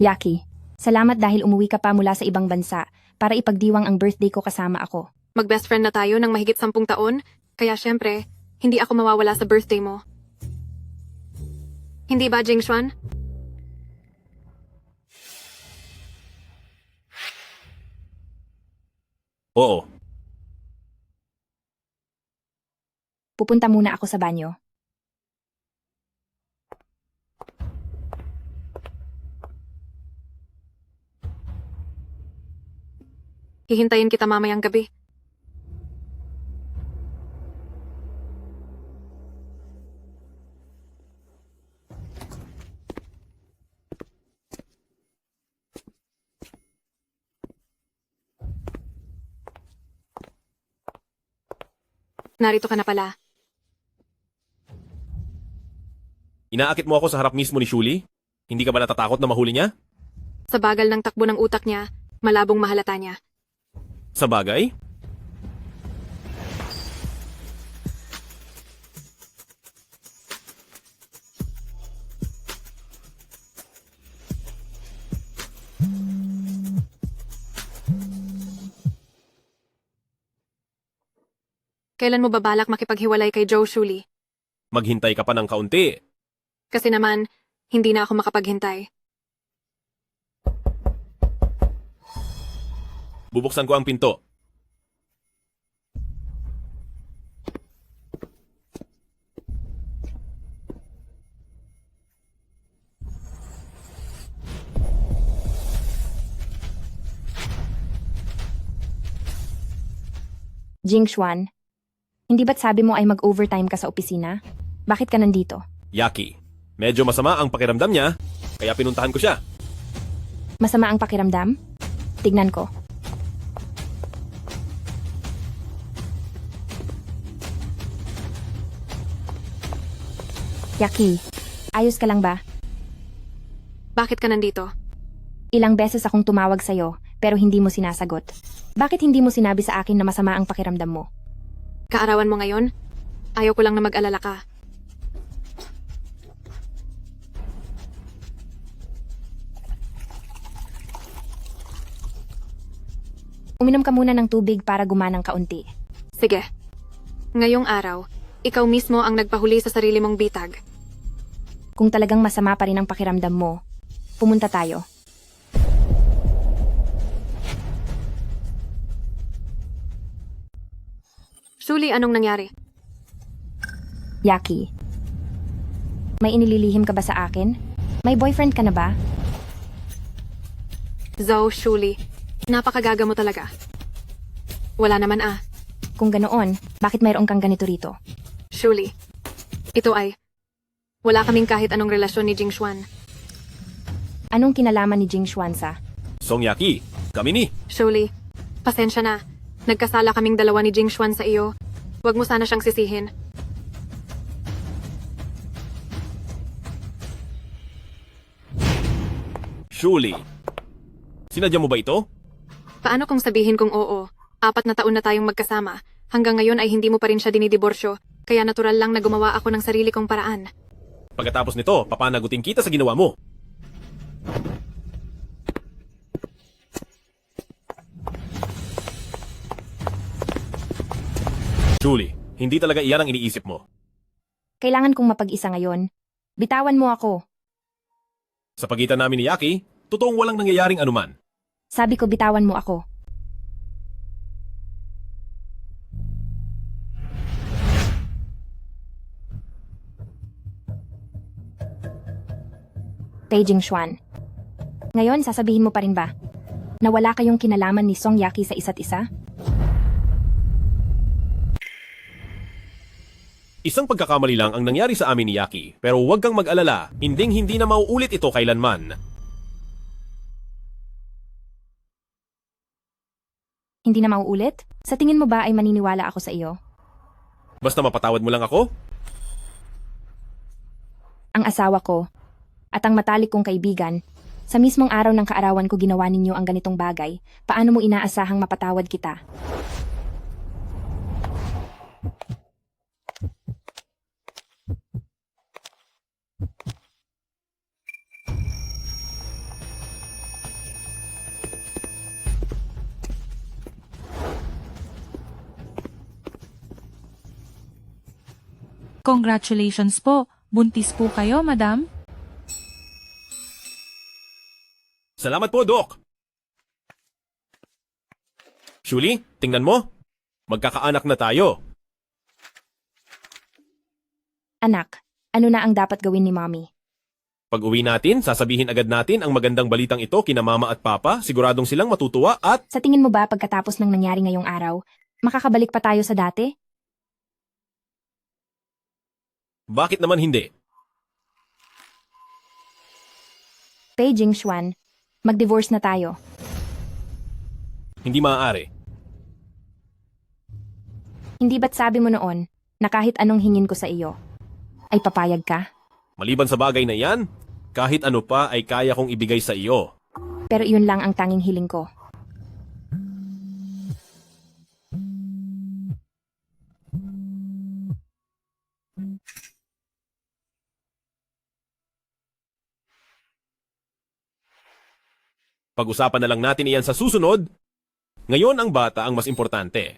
Yaki, salamat dahil umuwi ka pa mula sa ibang bansa para ipagdiwang ang birthday ko kasama ako. Mag-best friend na tayo ng mahigit 10 taon, kaya syempre, hindi ako mawawala sa birthday mo. Hindi ba, Jingshuan? Oo. Pupunta muna ako sa banyo. Hihintayin kita mamayang gabi. Narito ka na pala. Inaakit mo ako sa harap mismo ni Shuli? Hindi ka ba natatakot na mahuli niya? Sa bagal ng takbo ng utak niya, malabong mahalata niya. Sa bagay? Kailan mo babalak makipaghiwalay kay Joe Shuli? Maghintay ka pa ng kaunti. Kasi naman, hindi na ako makapaghintay. Bubuksan ko ang pinto. Jingshuan, hindi ba't sabi mo ay mag-overtime ka sa opisina? Bakit ka nandito? Yaki, medyo masama ang pakiramdam niya, kaya pinuntahan ko siya. Masama ang pakiramdam? Tignan ko. Yaki, ayos ka lang ba? Bakit ka nandito? Ilang beses akong tumawag sa'yo, pero hindi mo sinasagot. Bakit hindi mo sinabi sa akin na masama ang pakiramdam mo? Kaarawan mo ngayon? Ayaw ko lang na mag-alala ka. Uminom ka muna ng tubig para gumanang kaunti. Sige. Ngayong araw, ikaw mismo ang nagpahuli sa sarili mong bitag. Kung talagang masama pa rin ang pakiramdam mo, pumunta tayo. Shuli, anong nangyari? Yaki, may inililihim ka ba sa akin? May boyfriend ka na ba? Zhou, Shuli, napakagaga mo talaga. Wala naman ah. Kung ganoon, bakit mayroon kang ganito rito? Shuli, ito ay... Wala kaming kahit anong relasyon ni Jingshuan. Anong kinalaman ni Jing Xuan sa? Song Yaki, kami ni. Shuli, pasensya na. Nagkasala kaming dalawa ni Jingshuan sa iyo. Huwag mo sana siyang sisihin. Shuli, sinadya mo ba ito? Paano kung sabihin kong oo? 4 na taon na tayong magkasama. Hanggang ngayon ay hindi mo pa rin siya dinidiborsyo. Kaya natural lang na gumawa ako ng sarili kong paraan. Pagkatapos nito, papanagutin kita sa ginawa mo. Shuli, hindi talaga iyan ang iniisip mo. Kailangan kong mapag-isa ngayon. Bitawan mo ako. Sa pagitan namin ni Yaki, totoong walang nangyayaring anuman. Sabi ko bitawan mo ako. Kay Jing Xuan. Ngayon, sasabihin mo pa rin ba na wala kayong kinalaman ni Song Yaki sa isa't isa? Isang pagkakamali lang ang nangyari sa amin ni Yaki, pero huwag kang mag-alala, hindi na mauulit ito kailanman. Hindi na mauulit? Sa tingin mo ba ay maniniwala ako sa iyo? Basta mapatawad mo lang ako? Ang asawa ko at ang matalik kong kaibigan, sa mismong araw ng kaarawan ko ginawa ninyo ang ganitong bagay, paano mo inaasahang mapatawad kita? Congratulations po. Buntis po kayo, madam? Salamat po, Doc. Julie, tingnan mo. Magkakaanak na tayo. Anak, ano na ang dapat gawin ni Mommy? Pag uwi natin, sasabihin agad natin ang magandang balitang ito kina Mama at Papa. Siguradong silang matutuwa at... Sa tingin mo ba pagkatapos ng nangyari ngayong araw, makakabalik pa tayo sa dati? Bakit naman hindi? Pei Jingxuan, mag-divorce na tayo. Hindi maaari. Hindi ba't sabi mo noon na kahit anong hingin ko sa iyo, ay papayag ka? Maliban sa bagay na yan, kahit ano pa ay kaya kong ibigay sa iyo. Pero iyon lang ang tanging hiling ko. Pag-usapan na lang natin iyan sa susunod. Ngayon ang bata ang mas importante.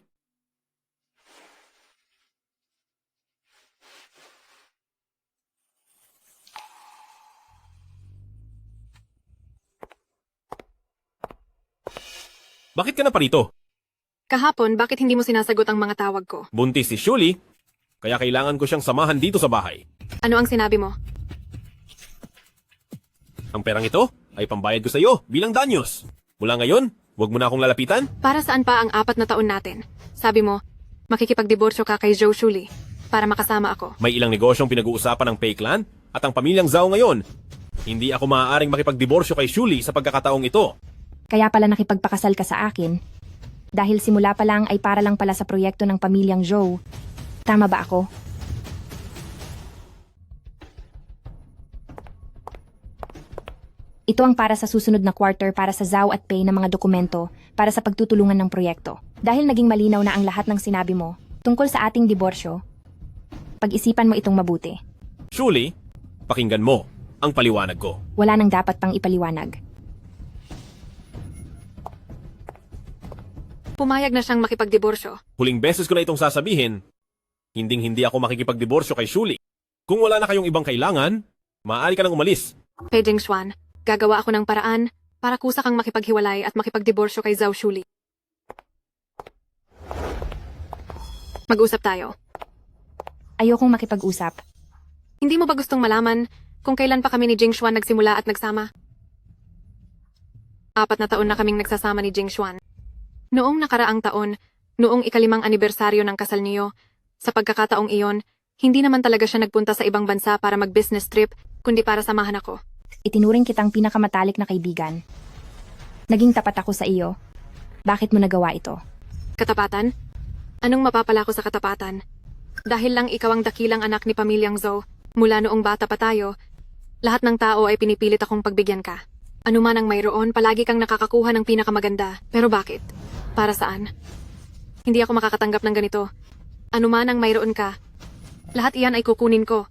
Bakit ka na parito? Kahapon, bakit hindi mo sinasagot ang mga tawag ko? Buntis si Julie, kaya kailangan ko siyang samahan dito sa bahay. Ano ang sinabi mo? Ang perang ito ay pambayad ko sa iyo bilang danyos. Mula ngayon, huwag mo na akong lalapitan. Para saan pa ang 4 na taon natin? Sabi mo, makikipagdiborsyo ka kay Zhou Shuli para makasama ako. May ilang negosyong pinag-uusapan ng Pei Clan at ang pamilyang Zhao ngayon. Hindi ako maaaring makipagdiborsyo kay Julie sa pagkakataong ito. Kaya pala nakipagpakasal ka sa akin. Dahil simula pa lang ay para lang pala sa proyekto ng pamilyang Zhou. Tama ba ako? Ito ang para sa susunod na quarter para sa Zhao at Pei na mga dokumento para sa pagtutulungan ng proyekto. Dahil naging malinaw na ang lahat ng sinabi mo tungkol sa ating diborsyo, pag-isipan mo itong mabuti. Julie, pakinggan mo ang paliwanag ko. Wala nang dapat pang ipaliwanag. Pumayag na siyang makipagdiborsyo. Huling beses ko na itong sasabihin, hindi ako makikipagdiborsyo kay Julie. Kung wala na kayong ibang kailangan, maaari ka nang umalis. Pei Jingxuan, gagawa ako ng paraan para kusa kang makipaghiwalay at makipagdiborsyo kay Zhao Shuli. Mag-usap tayo. Ayokong makipag-usap. Hindi mo ba gustong malaman kung kailan pa kami ni Jingxuan nagsimula at nagsama? 4 na taon na kaming nagsasama ni Jingxuan. Noong nakaraang taon, noong ika-5 anibersaryo ng kasal niyo, sa pagkakataong iyon, hindi naman talaga siya nagpunta sa ibang bansa para mag-business trip, kundi para samahan ako. Itinuring kitang pinakamatalik na kaibigan. Naging tapat ako sa iyo. Bakit mo nagawa ito? Katapatan? Anong mapapala ko sa katapatan? Dahil lang ikaw ang dakilang anak ni pamilyang Zhou, mula noong bata pa tayo, lahat ng tao ay pinipilit akong pagbigyan ka. Ano man ang mayroon, palagi kang nakakakuha ng pinakamaganda. Pero bakit? Para saan? Hindi ako makakatanggap ng ganito. Ano man ang mayroon ka, lahat iyan ay kukunin ko.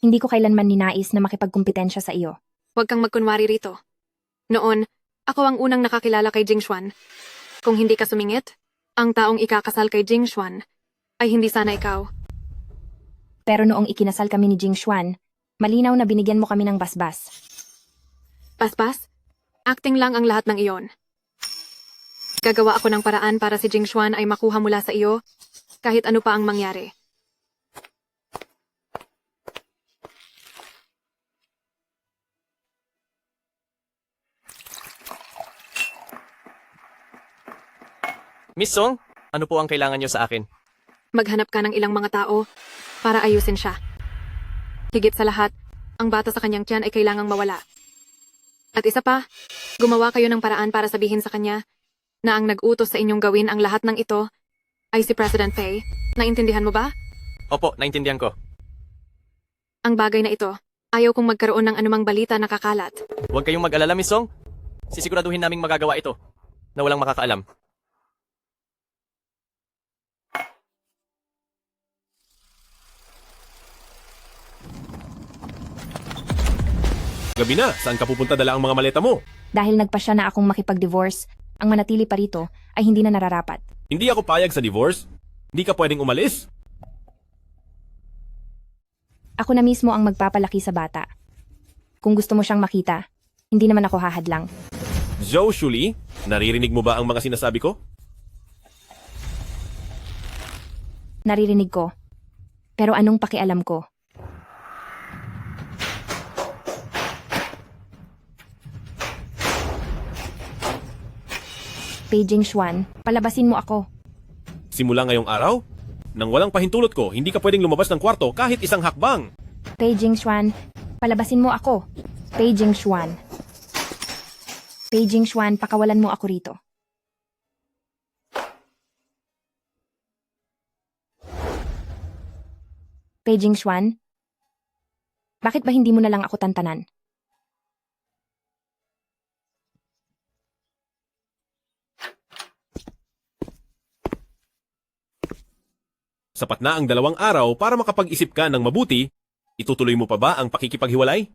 Hindi ko kailanman ninais na makipagkumpetensya sa iyo. Huwag kang magkunwari rito. Noon, ako ang unang nakakilala kay Jingxuan. Kung hindi ka sumingit, ang taong ikakasal kay Jingxuan ay hindi sana ikaw. Pero noong ikinasal kami ni Jingxuan, malinaw na binigyan mo kami ng basbas. Paspas, acting lang ang lahat ng iyon. Gagawa ako ng paraan para si Jingxuan ay makuha mula sa iyo, kahit ano pa ang mangyari. Miss Song, ano po ang kailangan niyo sa akin? Maghanap ka ng ilang mga tao para ayusin siya. Higit sa lahat, ang bata sa kanyang tiyan ay kailangang mawala. At isa pa, gumawa kayo ng paraan para sabihin sa kanya na ang nag-utos sa inyong gawin ang lahat ng ito ay si President Pei. Naintindihan mo ba? Opo, naintindihan ko. Ang bagay na ito, ayaw kong magkaroon ng anumang balita na kakalat. Huwag kayong mag-alala, Miss Song. Sisiguraduhin naming magagawa ito na walang makakaalam. Gabi na, saan ka pupunta dala ang mga maleta mo? Dahil nagpa siya na akong makipag-divorce, ang manatili pa rito ay hindi na nararapat. Hindi ako payag sa divorce. Hindi ka pwedeng umalis. Ako na mismo ang magpapalaki sa bata. Kung gusto mo siyang makita, hindi naman ako hahadlang. Zoe Shuli, naririnig mo ba ang mga sinasabi ko? Naririnig ko. Pero anong pakialam ko? Beijing Xuan, palabasin mo ako. Simula ngayong araw, nang walang pahintulot ko, hindi ka pwedeng lumabas ng kwarto kahit isang hakbang. Beijing Xuan, palabasin mo ako. Beijing Xuan. Beijing Xuan, pakawalan mo ako rito. Beijing Xuan, bakit ba hindi mo na lang ako tantanan? Sapat na ang 2 araw para makapag-isip ka ng mabuti. Itutuloy mo pa ba ang pakikipaghiwalay?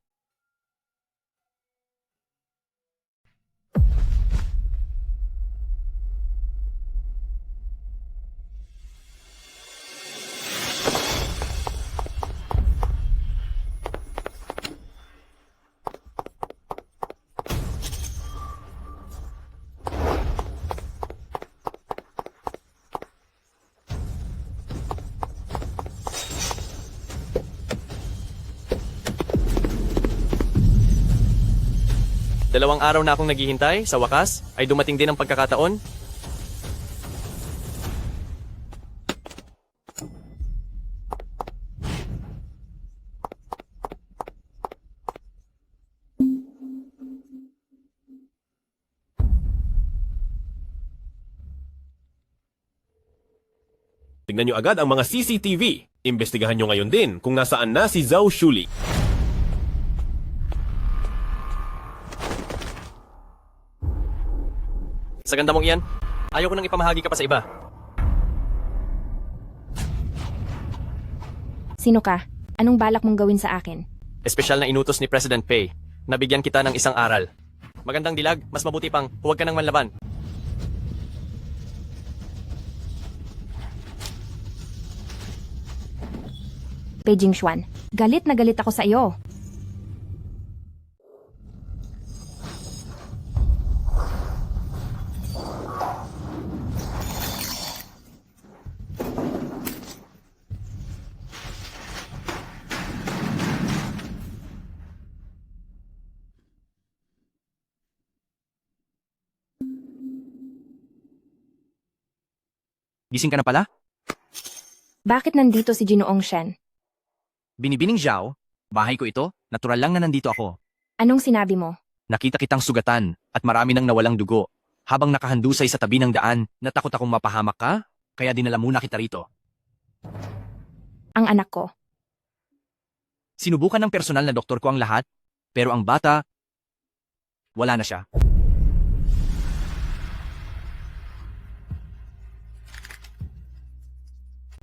Dalawang araw na akong naghihintay, sa wakas, ay dumating din ang pagkakataon. Tingnan nyo agad ang mga CCTV. Imbestigahan nyo ngayon din kung nasaan na si Zhao Shuli. Sa ganda mong iyan, ayaw ko nang ipamahagi ka pa sa iba. Sino ka? Anong balak mong gawin sa akin? Espesyal na inutos ni President Pei. Nabigyan kita ng isang aral. Magandang dilag, mas mabuti pang huwag ka nang manlaban. Beijing Xuan, galit na galit ako sa iyo. Gising ka na pala? Bakit nandito si Ginoong Shen? Binibining Zhao, bahay ko ito, natural lang na nandito ako. Anong sinabi mo? Nakita kitang sugatan at marami nang nawalang dugo. Habang nakahandusay sa tabi ng daan, natakot akong mapahamak ka, kaya dinala muna kita rito. Ang anak ko. Sinubukan ng personal na doktor ko ang lahat, pero ang bata, wala na siya.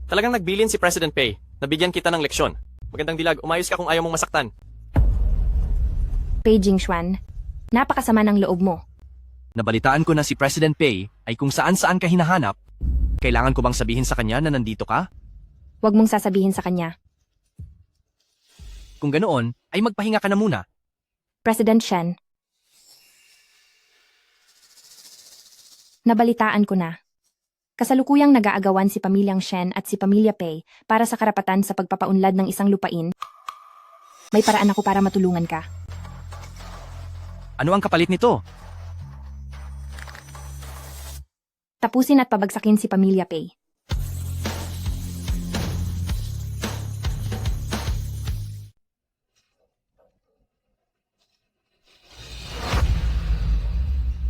Talagang nagbilin si President Pei. Nabigyan kita ng leksyon. Magandang dilag, umayos ka kung ayaw mong masaktan. Beijing Xuan, napakasama ng loob mo. Nabalitaan ko na si President Pei ay kung saan-saan ka hinahanap. Kailangan ko bang sabihin sa kanya na nandito ka? Huwag mong sasabihin sa kanya. Kung ganoon, ay magpahinga ka na muna. President Shen. Nabalitaan ko na. Kasalukuyang nag-aagawan si Pamilyang Shen at si Pamilya Pei para sa karapatan sa pagpapaunlad ng isang lupain. May paraan ako para matulungan ka. Ano ang kapalit nito? Tapusin at pabagsakin si Pamilya Pei.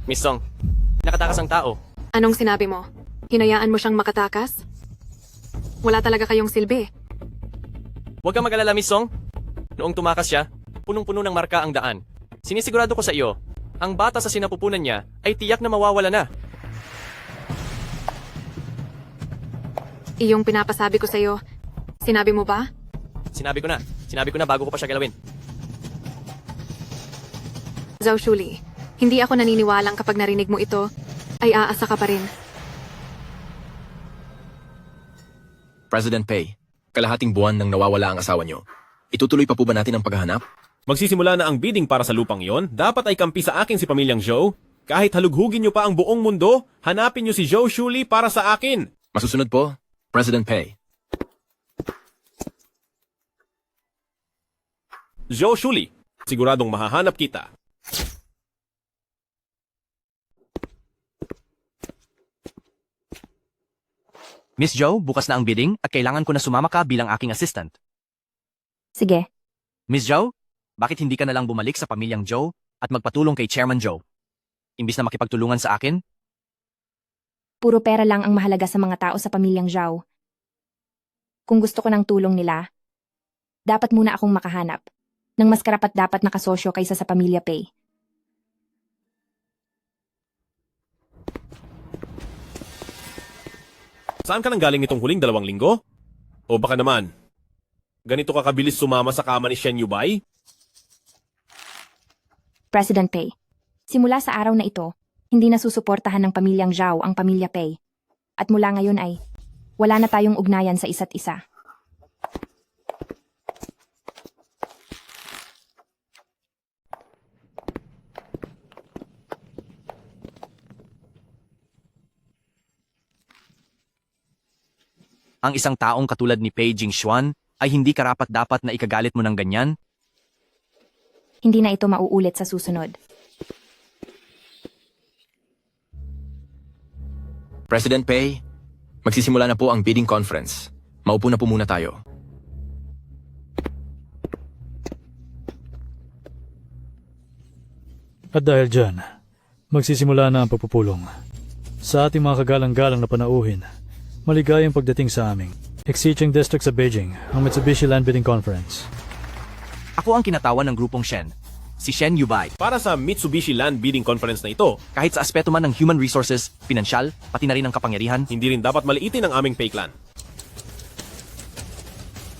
Miss Song, nakatakas ang tao. Anong sinabi mo? Hinayaan mo siyang makatakas? Wala talaga kayong silbi. Huwag kang mag-alala, Miss Song. Noong tumakas siya, punong-puno ng marka ang daan. Sinisigurado ko sa iyo, ang bata sa sinapupunan niya ay tiyak na mawawala na. Iyong pinapasabi ko sa iyo, sinabi mo ba? Sinabi ko na. Sinabi ko na bago ko pa siya galawin. Zhao Shuli, hindi ako naniniwalang kapag narinig mo ito. ay aasa ka pa rin. President Pei, kalahating buwan nang nawawala ang asawa niyo. Itutuloy pa po ba natin ang paghahanap? Magsisimula na ang bidding para sa lupang yon. Dapat ay kampi sa akin si pamilyang Zhou. Kahit halughugin niyo pa ang buong mundo, hanapin niyo si Zhou Shuli para sa akin. Masusunod po, President Pei. Zhou Shuli, siguradong mahahanap kita. Miss Joe, bukas na ang bidding at kailangan ko na sumama ka bilang aking assistant. Sige, Miss Joe, bakit hindi ka na lang bumalik sa pamilyang Joe at magpatulong kay Chairman Joe? Imbis na makipagtulungan sa akin? puro pera lang ang mahalaga sa mga tao sa pamilyang Zhao. Kung gusto ko ng tulong nila, dapat muna akong makahanap ng mas karapat-dapat na kasosyo kaysa sa pamilya Pei. Saan ka nang galing itong huling 2 linggo? O baka naman, ganito ka kabilis sumama sa kama ni Shen Yubay? President Pei, simula sa araw na ito, hindi na susuportahan ng pamilyang Zhao ang pamilya Pei. At mula ngayon ay, wala na tayong ugnayan sa isa't isa. Ang isang taong katulad ni Pei Jingxuan ay hindi karapat-dapat na ikagalit mo ng ganyan? Hindi na ito mauulit sa susunod. President Pei, magsisimula na po ang bidding conference. Maupo na po muna tayo. At dahil dyan, magsisimula na ang pagpupulong. Sa ating mga kagalang-galang na panauhin, maligayang pagdating sa aming Exicheng District sa Beijing, ang Mitsubishi Land Bidding Conference. Ako ang kinatawan ng grupong Shen, si Shen Yubay. Para sa Mitsubishi Land Bidding Conference na ito, Kahit sa aspeto man ng human resources, pinansyal, pati na rin ang kapangyarihan, hindi rin dapat maliitin ang aming Pei Clan.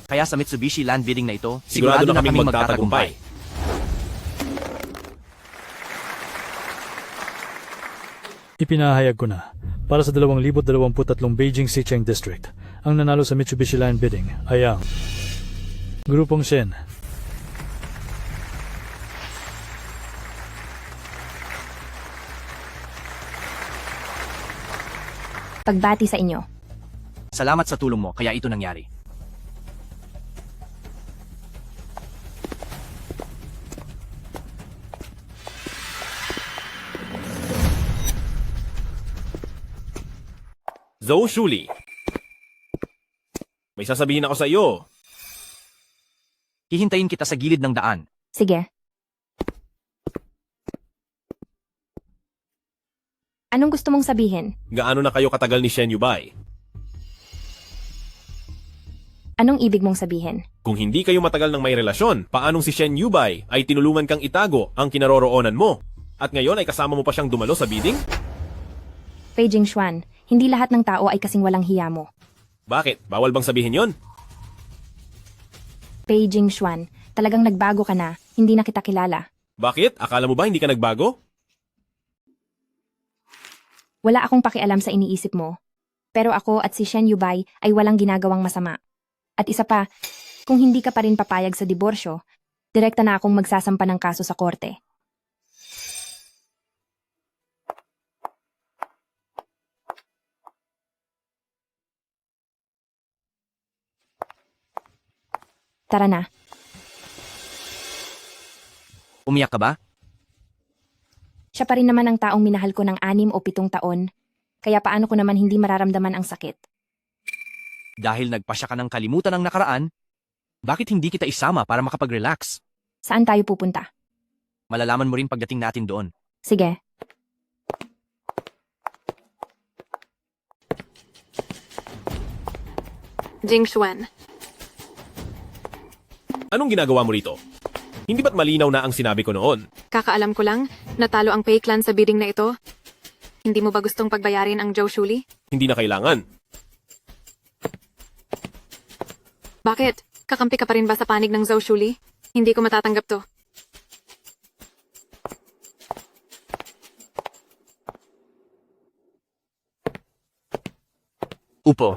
kaya sa Mitsubishi Land Bidding na ito, Sigurado na kaming magtatagumpay. Ipinahayag ko na, para sa 2023 Beijing Xicheng District, ang nanalo sa Mitsubishi Land Bidding ay ang grupong Shen. Pagbati sa inyo. Salamat sa tulong mo, kaya ito nangyari. Zhou Shuli. May sasabihin ako sa iyo. Hihintayin kita sa gilid ng daan. Sige. Anong gusto mong sabihin? Gaano na kayo katagal ni Shen Yubay? Anong ibig mong sabihin? Kung hindi kayo matagal ng may relasyon, paanong si Shen Yubay ay tinulungan kang itago ang kinaroroonan mo? At ngayon ay kasama mo pa siyang dumalo sa bidding? Pei Jingxuan, hindi lahat ng tao ay kasing walang hiya mo. Bakit? Bawal bang sabihin yon? Pei Jingxuan, talagang nagbago ka na, hindi na kita kilala. Bakit? Akala mo ba hindi ka nagbago? Wala akong pakialam sa iniisip mo. Pero ako at si Shen Yubay ay walang ginagawang masama. At isa pa, kung hindi ka pa rin papayag sa diborsyo, direkta na akong magsasampa ng kaso sa korte. Tara na. Umiyak ka ba? Siya pa rin naman ang taong minahal ko ng 6 o 7 taon. Kaya paano ko naman hindi mararamdaman ang sakit? Dahil nagpasya ka ng kalimutan ng nakaraan, bakit hindi kita isama para makapag-relax? Saan tayo pupunta? Malalaman mo rin pagdating natin doon. Sige. Jingxuan, Anong ginagawa mo rito? Hindi ba't malinaw na ang sinabi ko noon? kakaalam ko lang, natalo ang Pei Clan sa bidding na ito. Hindi mo ba gustong pagbayarin ang Zhou Shuli? Hindi na kailangan. Bakit? Kakampi ka pa rin ba sa panig ng Zhou Shuli? Hindi ko matatanggap to. Upo.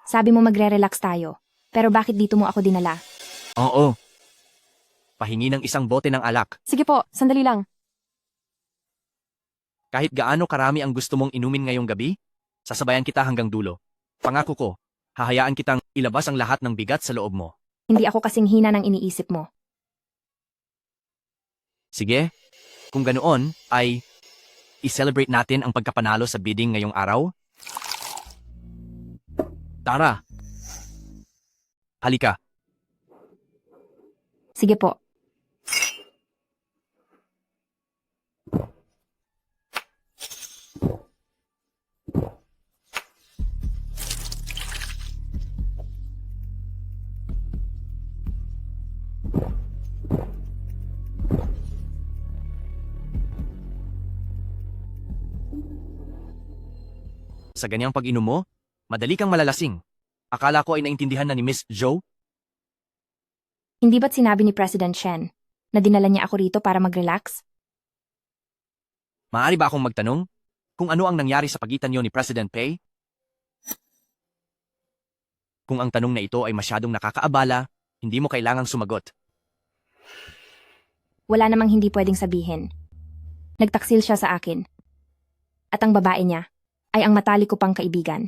Sabi mo magre-relax tayo. Pero bakit dito mo ako dinala? Oo. Pahingi ng isang bote ng alak. Sige po, sandali lang. Kahit gaano karami ang gusto mong inumin ngayong gabi, sasabayan kita hanggang dulo. Pangako ko, hahayaan kitang ilabas ang lahat ng bigat sa loob mo. Hindi ako kasing hina ng iniisip mo. Sige, kung ganoon, ay i-celebrate natin ang pagkapanalo sa bidding ngayong araw? Tara! Halika. Sige po. Sa ganyang pag-inom mo, madali kang malalasing. Akala ko ay naintindihan na ni Miss Joe. Hindi ba't sinabi ni President Shen na dinala niya ako rito para mag-relax? Maaari ba akong magtanong kung ano ang nangyari sa pagitan niyo ni President Pei? Kung ang tanong na ito ay masyadong nakakaabala, hindi mo kailangang sumagot. Wala namang hindi pwedeng sabihin. Nagtaksil siya sa akin. At ang babae niya ay ang matalik ko pang kaibigan.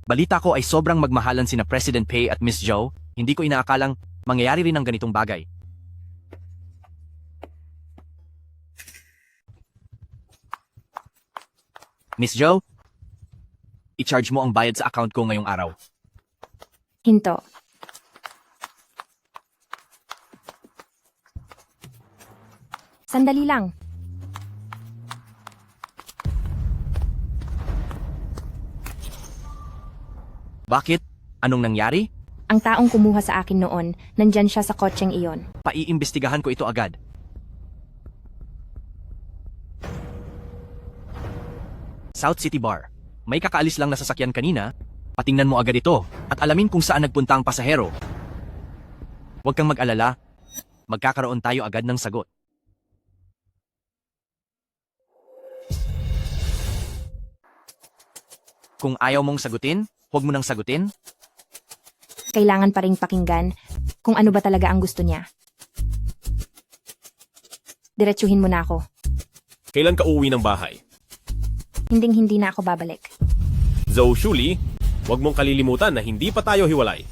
Balita ko ay sobrang magmahalan sina President Pei at Miss Joe, hindi ko inaakalang mangyayari rin ang ganitong bagay. Miss Joe, i-charge mo ang bayad sa account ko ngayong araw. Hinto. Sandali lang. Bakit? Anong nangyari? Ang taong kumuha sa akin noon, nandyan siya sa kotseng iyon. Paiimbestigahan ko ito agad. South City Bar. May kakaalis lang na sasakyan kanina. Patingnan mo agad ito at alamin kung saan nagpunta ang pasahero. Huwag kang mag-alala. Magkakaroon tayo agad ng sagot. Kung ayaw mong sagutin, huwag mo nang sagutin. Kailangan pa ring pakinggan kung ano ba talaga ang gusto niya. Diretsuhin mo na ako. Kailan ka uuwi ng bahay? Hinding-hindi na ako babalik. Zhou Shuli, huwag mong kalilimutan na hindi pa tayo hiwalay.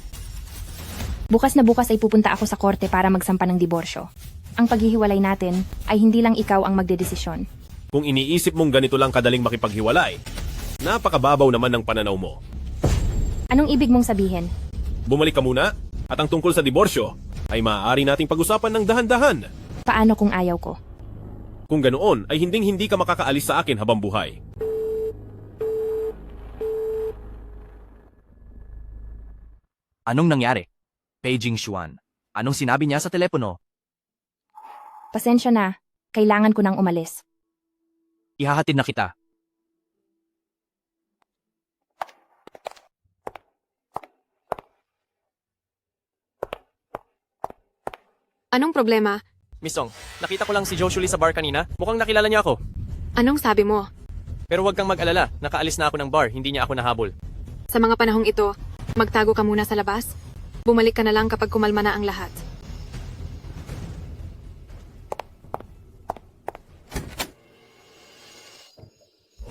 Bukas na bukas ay pupunta ako sa korte para magsampa ng diborsyo. Ang paghihiwalay natin ay hindi lang ikaw ang magdedesisyon. Kung iniisip mong ganito lang kadaling makipaghiwalay, napakababaw naman ng pananaw mo. Anong ibig mong sabihin? Bumalik ka muna, at ang tungkol sa diborsyo ay maaari nating pag-usapan ng dahan-dahan. Paano kung ayaw ko? Kung ganoon ay hinding-hindi ka makakaalis sa akin habang buhay. Anong nangyari? Beijing Xuan. Anong sinabi niya sa telepono? Pasensya na. Kailangan ko nang umalis. Ihahatid na kita. Anong problema? Miss Song, nakita ko lang si Joe Shuli sa bar kanina. Mukhang nakilala niya ako. Anong sabi mo? Pero huwag kang mag-alala, nakaalis na ako ng bar, hindi niya ako nahabol. Sa mga panahong ito, magtago ka muna sa labas. Bumalik ka na lang kapag kumalma na ang lahat.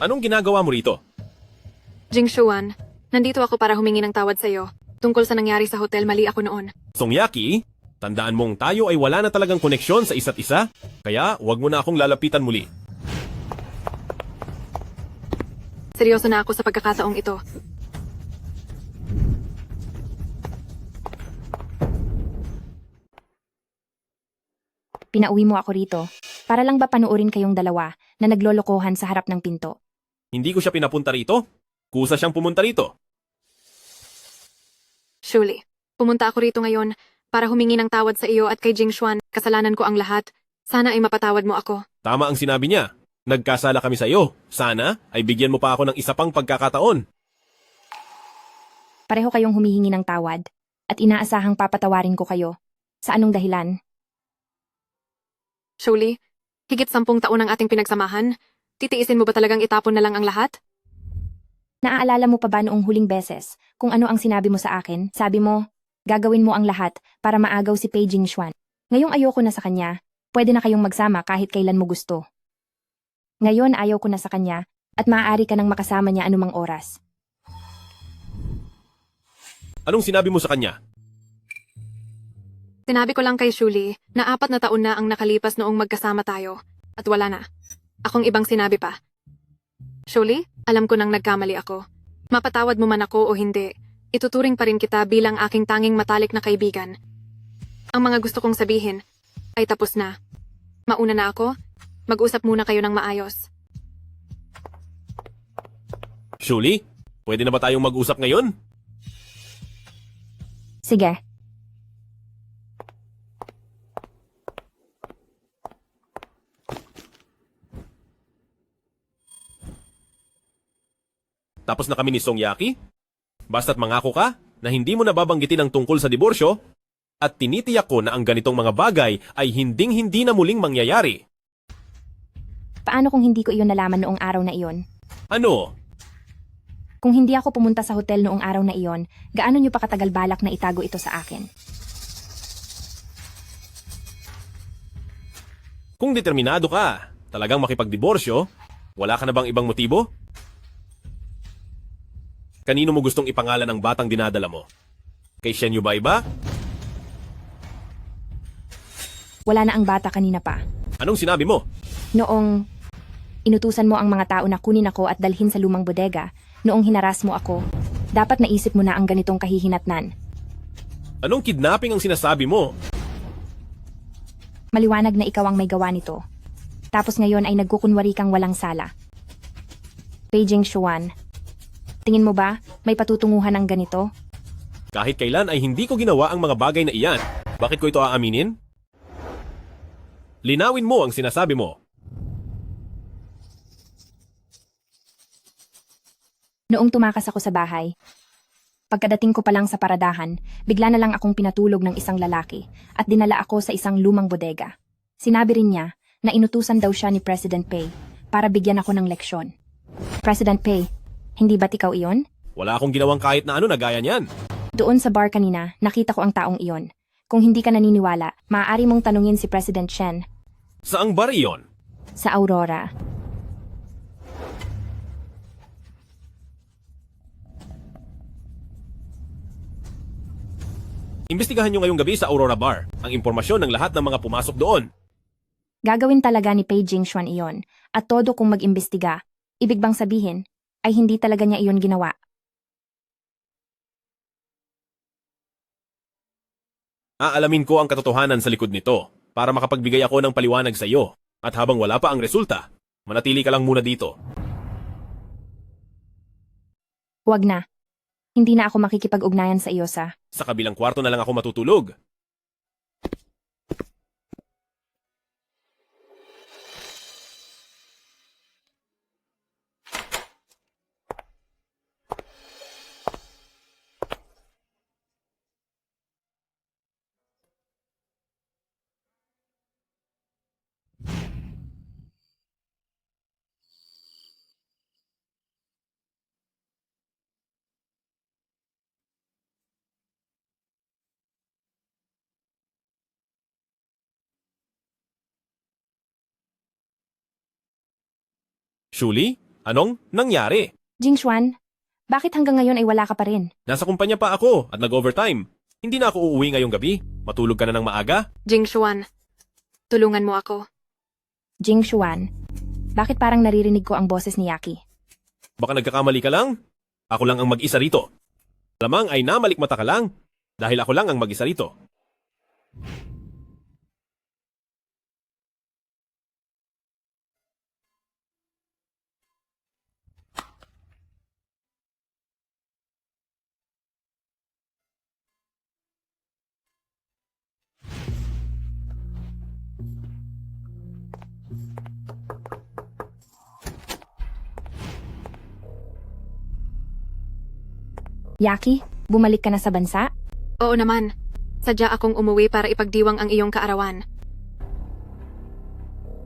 Anong ginagawa mo rito? Jing Shuan, nandito ako para humingi ng tawad sa'yo. Tungkol sa nangyari sa hotel, mali ako noon. Songyaki, tandaan mong tayo ay wala na talagang koneksyon sa isa't isa, kaya huwag mo na akong lalapitan muli. Seryoso na ako sa pagkakataong ito. Pinauwi mo ako rito para lang ba panuorin kayong dalawa na naglolokohan sa harap ng pinto? Hindi ko siya pinapunta rito. Kusa siyang pumunta rito. Shuli, pumunta ako rito ngayon para humingi ng tawad sa iyo at kay Jing Xuan. Kasalanan ko ang lahat. Sana ay mapatawad mo ako. Tama ang sinabi niya. Nagkasala kami sa iyo. Sana ay bigyan mo pa ako ng isa pang pagkakataon. Pareho kayong humihingi ng tawad at inaasahang papatawarin ko kayo. Sa anong dahilan? Shuli, Higit 10 taon ang ating pinagsamahan. Titiisin mo ba talagang itapon na lang ang lahat? Naaalala mo pa ba noong huling beses kung ano ang sinabi mo sa akin? Sabi mo, gagawin mo ang lahat para maagaw si Pei Jingxuan. Ngayong ayoko na sa kanya, pwede na kayong magsama kahit kailan mo gusto. Ngayon ayaw ko na sa kanya at maaari ka nang makasama niya anumang oras. Anong sinabi mo sa kanya? Sinabi ko lang kay Shuli na 4 na taon na ang nakalipas noong magkasama tayo. At wala na. Akong ibang sinabi pa. Shuli, alam ko nang nagkamali ako. Mapatawad mo man ako o hindi, ituturing pa rin kita bilang aking tanging matalik na kaibigan. Ang mga gusto kong sabihin ay tapos na. Mauna na ako. Mag-usap muna kayo ng maayos. Shuli, pwede na ba tayong mag-usap ngayon? Sige. Tapos na kami ni Song Yaki? Basta't mangako ka na hindi mo nababanggitin ang tungkol sa diborsyo at tinitiyak ko na ang ganitong mga bagay ay hinding-hindi na muling mangyayari. Paano kung hindi ko iyon nalaman noong araw na iyon? Ano? Kung hindi ako pumunta sa hotel noong araw na iyon, gaano niyo pa katagal balak na itago ito sa akin? Kung determinado ka, talagang makipagdiborsyo, wala ka na bang ibang motibo? Kanino mo gustong ipangalan ang batang dinadala mo? Kay Shen Yubay ba? Wala na ang bata kanina pa. Anong sinabi mo? Noong inutusan mo ang mga tao na kunin ako at dalhin sa lumang bodega, noong hinaras mo ako, dapat naisip mo na ang ganitong kahihinatnan. Anong kidnapping ang sinasabi mo? Maliwanag na ikaw ang may gawa nito. Tapos ngayon ay nagkukunwari kang walang sala. Beijing Xuan, tingin mo ba may patutunguhan ng ganito? Kahit kailan ay hindi ko ginawa ang mga bagay na iyan. Bakit ko ito aaminin? Linawin mo ang sinasabi mo. Noong tumakas ako sa bahay, pagkadating ko pa lang sa paradahan, bigla na lang akong pinatulog ng isang lalaki at dinala ako sa isang lumang bodega. Sinabi rin niya na inutusan daw siya ni President Pei para bigyan ako ng leksyon. President Pei, hindi ba't ikaw iyon? Wala akong ginawang kahit na ano na gaya niyan. Doon sa bar kanina, nakita ko ang taong iyon. Kung hindi ka naniniwala, maaari mong tanungin si President Shen Saang bar iyon? sa Aurora. Imbestigahan nyo ngayong gabi sa Aurora Bar ang impormasyon ng lahat ng mga pumasok doon. Gagawin talaga ni Pei Jingxuan iyon at todo kung mag-imbestiga. Ibig bang sabihin ay hindi talaga niya iyon ginawa? Aalamin ko ang katotohanan sa likod nito para makapagbigay ako ng paliwanag sa iyo. At habang wala pa ang resulta, manatili ka lang muna dito. Huwag na. Hindi na ako makikipag-ugnayan sa iyo sa... Sa kabilang kwarto na lang ako matutulog. Shuli, anong nangyari? Jingxuan, bakit hanggang ngayon ay wala ka pa rin? Nasa kumpanya pa ako at nag-overtime. Hindi na ako uuwi ngayong gabi. Matulog ka na ng maaga? Jingxuan, tulungan mo ako. Jingxuan, bakit parang naririnig ko ang boses ni Yaki? Baka nagkakamali ka lang? Ako lang ang mag-isa rito. Lamang ay namalikmata ka lang dahil ako lang ang mag-isa rito. Yaki, bumalik ka na sa bansa? Oo naman. Sadya akong umuwi para ipagdiwang ang iyong kaarawan.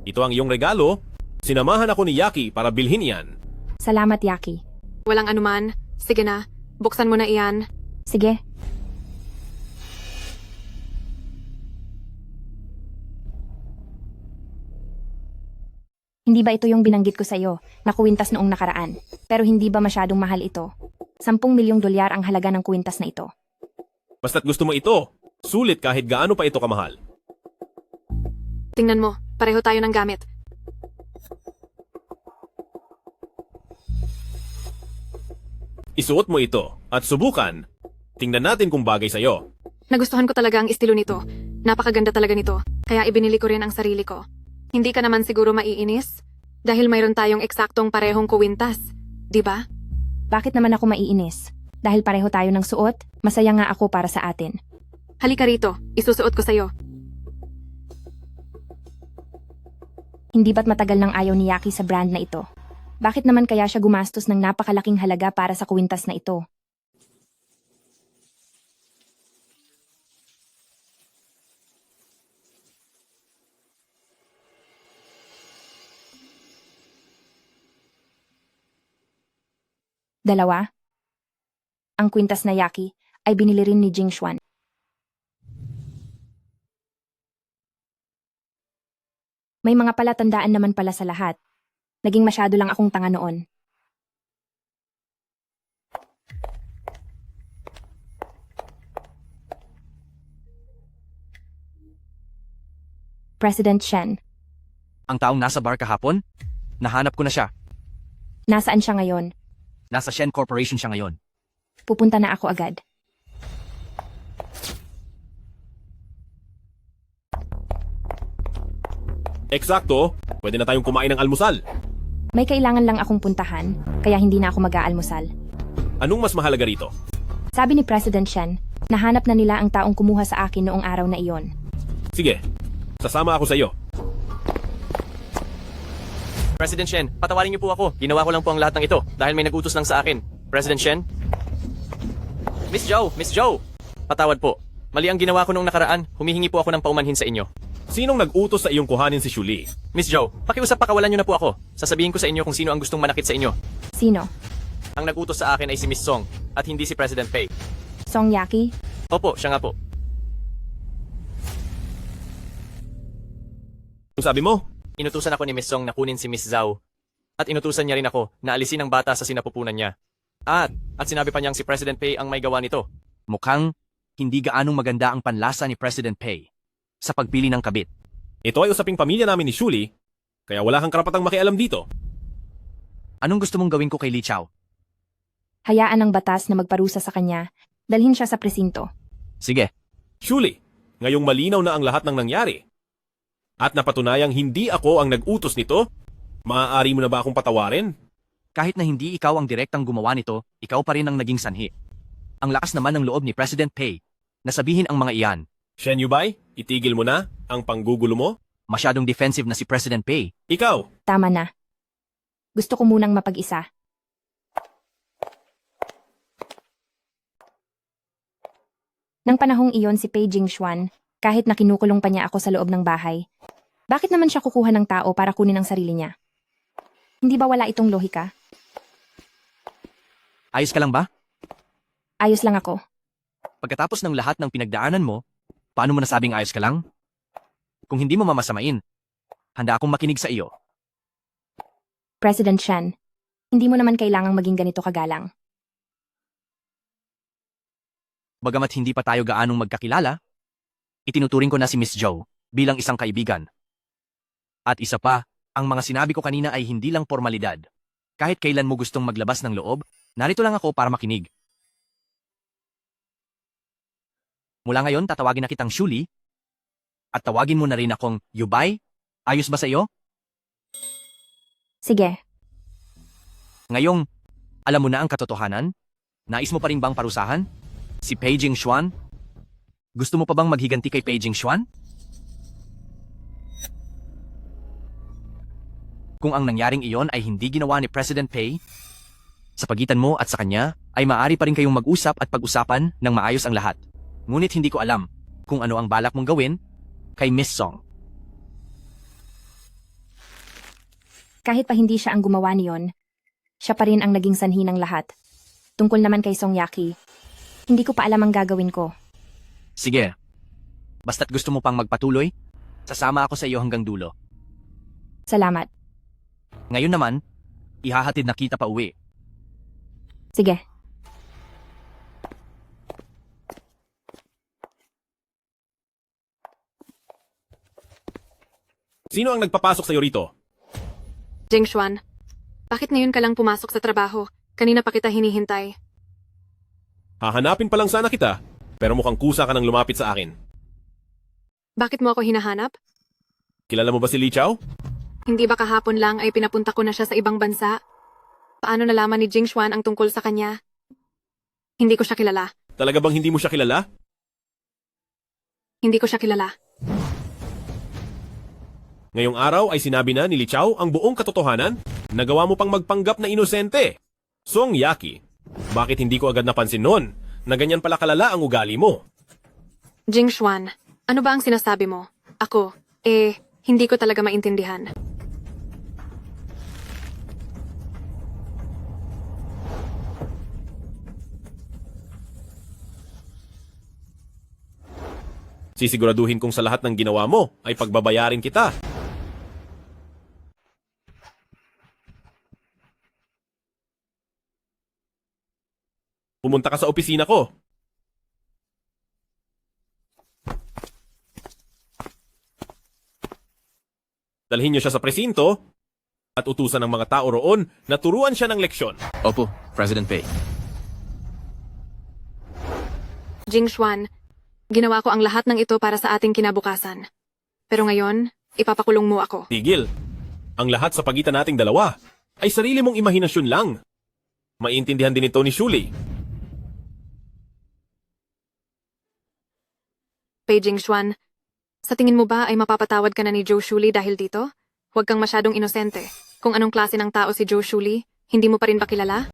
Ito ang iyong regalo. Sinamahan ako ni Yaki para bilhin iyan. Salamat, Yaki. Walang anuman. Sige na, buksan mo na iyan. Sige. Hindi ba ito yung binanggit ko sa iyo na kuwintas noong nakaraan? Pero hindi ba masyadong mahal ito? 10 milyong dolyar ang halaga ng kuwintas na ito. Basta't gusto mo ito, sulit kahit gaano pa ito kamahal. Tingnan mo, pareho tayo ng gamit. Isuot mo ito at subukan. Tingnan natin kung bagay sa'yo. Nagustuhan ko talaga ang estilo nito. Napakaganda talaga nito. Kaya ibinili ko rin ang sarili ko. Hindi ka naman siguro maiinis? Dahil mayroon tayong eksaktong parehong kuwintas. Di ba? Bakit naman ako maiinis? Dahil pareho tayo ng suot, masaya nga ako para sa atin. Halika rito, isusuot ko sa'yo. Hindi ba't matagal nang ayaw ni Yaki sa brand na ito? Bakit naman kaya siya gumastos ng napakalaking halaga para sa kuwintas na ito? Dalawa. Ang kwintas na Yaki ay binili rin ni Jing Xuan. May mga palatandaan naman pala sa lahat. Naging masyado lang akong tanga noon. President Shen, Ang taong nasa bar kahapon? Nahanap ko na siya. nasaan siya ngayon? Nasa Shen Corporation siya ngayon. Pupunta na ako agad. Eksakto, pwede na tayong kumain ng almusal. May kailangan lang akong puntahan, kaya hindi na ako mag-aalmusal. Anong mas mahalaga rito? Sabi ni President Shen, nahanap na nila ang taong kumuha sa akin noong araw na iyon. Sige, sasama ako sa iyo. President Shen, patawarin niyo po ako. Ginawa ko lang po ang lahat ng ito dahil may nag-utos lang sa akin. President Shen? Miss Joe! Patawad po. Mali ang ginawa ko noong nakaraan. Humihingi po ako ng paumanhin sa inyo. Sinong nag-utos sa iyong kuhanin si Shuli? Miss Joe, pakiusap pakawalan niyo na po ako. Sasabihin ko sa inyo kung sino ang gustong manakit sa inyo. Sino? Ang nag-utos sa akin ay si Miss Song at hindi si President Pei. Song Yaki? Opo, siya nga po. Kung sabi mo, Inutusan ako ni Miss Song na kunin si Miss Zhao. At inutusan niya rin ako na alisin ang bata sa sinapupunan niya. At sinabi pa niyang si President Pei ang may gawa nito. Mukhang hindi gaanong maganda ang panlasa ni President Pei sa pagpili ng kabit. ito ay usaping pamilya namin ni Shuli, kaya wala kang karapatang makialam dito. Anong gusto mong gawin ko kay Li Chao? Hayaan ng batas na magparusa sa kanya, dalhin siya sa presinto. Sige, Shuli, ngayong malinaw na ang lahat ng nangyari. At napatunayang hindi ako ang nag-utos nito, maaari mo na ba akong patawarin? kahit na hindi ikaw ang direktang gumawa nito, ikaw pa rin ang naging sanhi. Ang lakas naman ng loob ni President Pei na sabihin ang mga iyan. Shen Yubay, itigil mo na ang panggugulo mo. Masyadong defensive na si President Pei. Ikaw, Tama na. Gusto ko munang mapag-isa. Nang panahong iyon si Pei Jingxuan, kahit na kinukulong pa niya ako sa loob ng bahay, bakit naman siya kukuha ng tao para kunin ang sarili niya? Hindi ba wala itong lohika? Ayos ka lang ba? Ayos lang ako. Pagkatapos ng lahat ng pinagdaanan mo, paano mo nasabing ayos ka lang? Kung hindi mo mamasamain, handa akong makinig sa iyo. President Shen, hindi mo naman kailangang maging ganito kagalang. Bagamat hindi pa tayo gaanong magkakilala, itinuturing ko na si Miss Joe bilang isang kaibigan. At isa pa, ang mga sinabi ko kanina ay hindi lang formalidad. Kahit kailan mo gustong maglabas ng loob, narito lang ako para makinig. Mula ngayon, tatawagin na kitang Shuli, at tawagin mo na rin akong Yubay. Ayos ba sa iyo? Sige, Ngayong, alam mo na ang katotohanan? Nais mo pa rin bang parusahan? Si Pei Jingxuan? Gusto mo pa bang maghiganti kay Pei Jingxuan? Kung ang nangyaring iyon ay hindi ginawa ni President Pei, sa pagitan mo at sa kanya, ay maaari pa rin kayong mag-usap at pag-usapan ng maayos ang lahat. Ngunit hindi ko alam kung ano ang balak mong gawin kay Miss Song. Kahit pa hindi siya ang gumawa niyon, siya pa rin ang naging sanhi ng lahat. Tungkol naman kay Songyaki, hindi ko pa alam ang gagawin ko. Sige. Basta't gusto mo pang magpatuloy, sasama ako sa iyo hanggang dulo. Salamat. Ngayon naman, ihahatid na kita pa uwi. Sige. Sino ang nagpapasok sa'yo rito? Jingshuan, bakit ngayon ka lang pumasok sa trabaho? Kanina pa kita hinihintay. Hahanapin pa lang sana kita, pero mukhang kusa ka nang lumapit sa akin. Bakit mo ako hinahanap? Kilala mo ba si Li Chao? Hindi ba kahapon lang ay pinapunta ko na siya sa ibang bansa? Paano nalaman ni Jingshuan ang tungkol sa kanya? Hindi ko siya kilala. Talaga bang hindi mo siya kilala? Hindi ko siya kilala. Ngayong araw ay sinabi na ni Li Chao ang buong katotohanan. Nagawa mo pang magpanggap na inosente. Songyaki, bakit hindi ko agad napansin noon na ganyan pala kalala ang ugali mo? Jingshuan, ano ba ang sinasabi mo? Ako, hindi ko talaga maintindihan. Sisiguraduhin kong sa lahat ng ginawa mo ay pagbabayarin kita. Pumunta ka sa opisina ko. Dalhin niyo siya sa presinto at utusan ng mga tao roon na turuan siya ng leksyon. Opo, President Pei. Jingshuan, ginawa ko ang lahat ng ito para sa ating kinabukasan. Pero ngayon, ipapakulong mo ako. Tigil. Ang lahat sa pagitan nating dalawa ay sarili mong imahinasyon lang. Maintindihan din ito ni Shuli. Pei Jingshuan, sa tingin mo ba ay mapapatawad ka na ni Zhou Shuli dahil dito? Huwag kang masyadong inosente. Kung anong klase ng tao si Zhou Shuli, hindi mo pa rin ba kilala?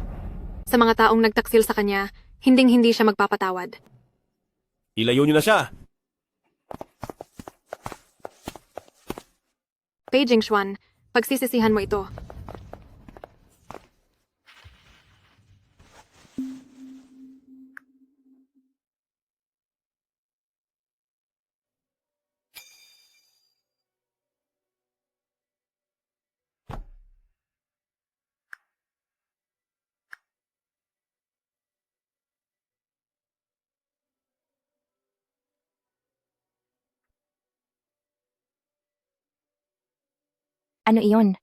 Sa mga taong nagtaksil sa kanya, hinding-hindi siya magpapatawad. Ilayo niyo na siya. Pei Jingshuan, pagsisisihan mo ito. Ano iyon?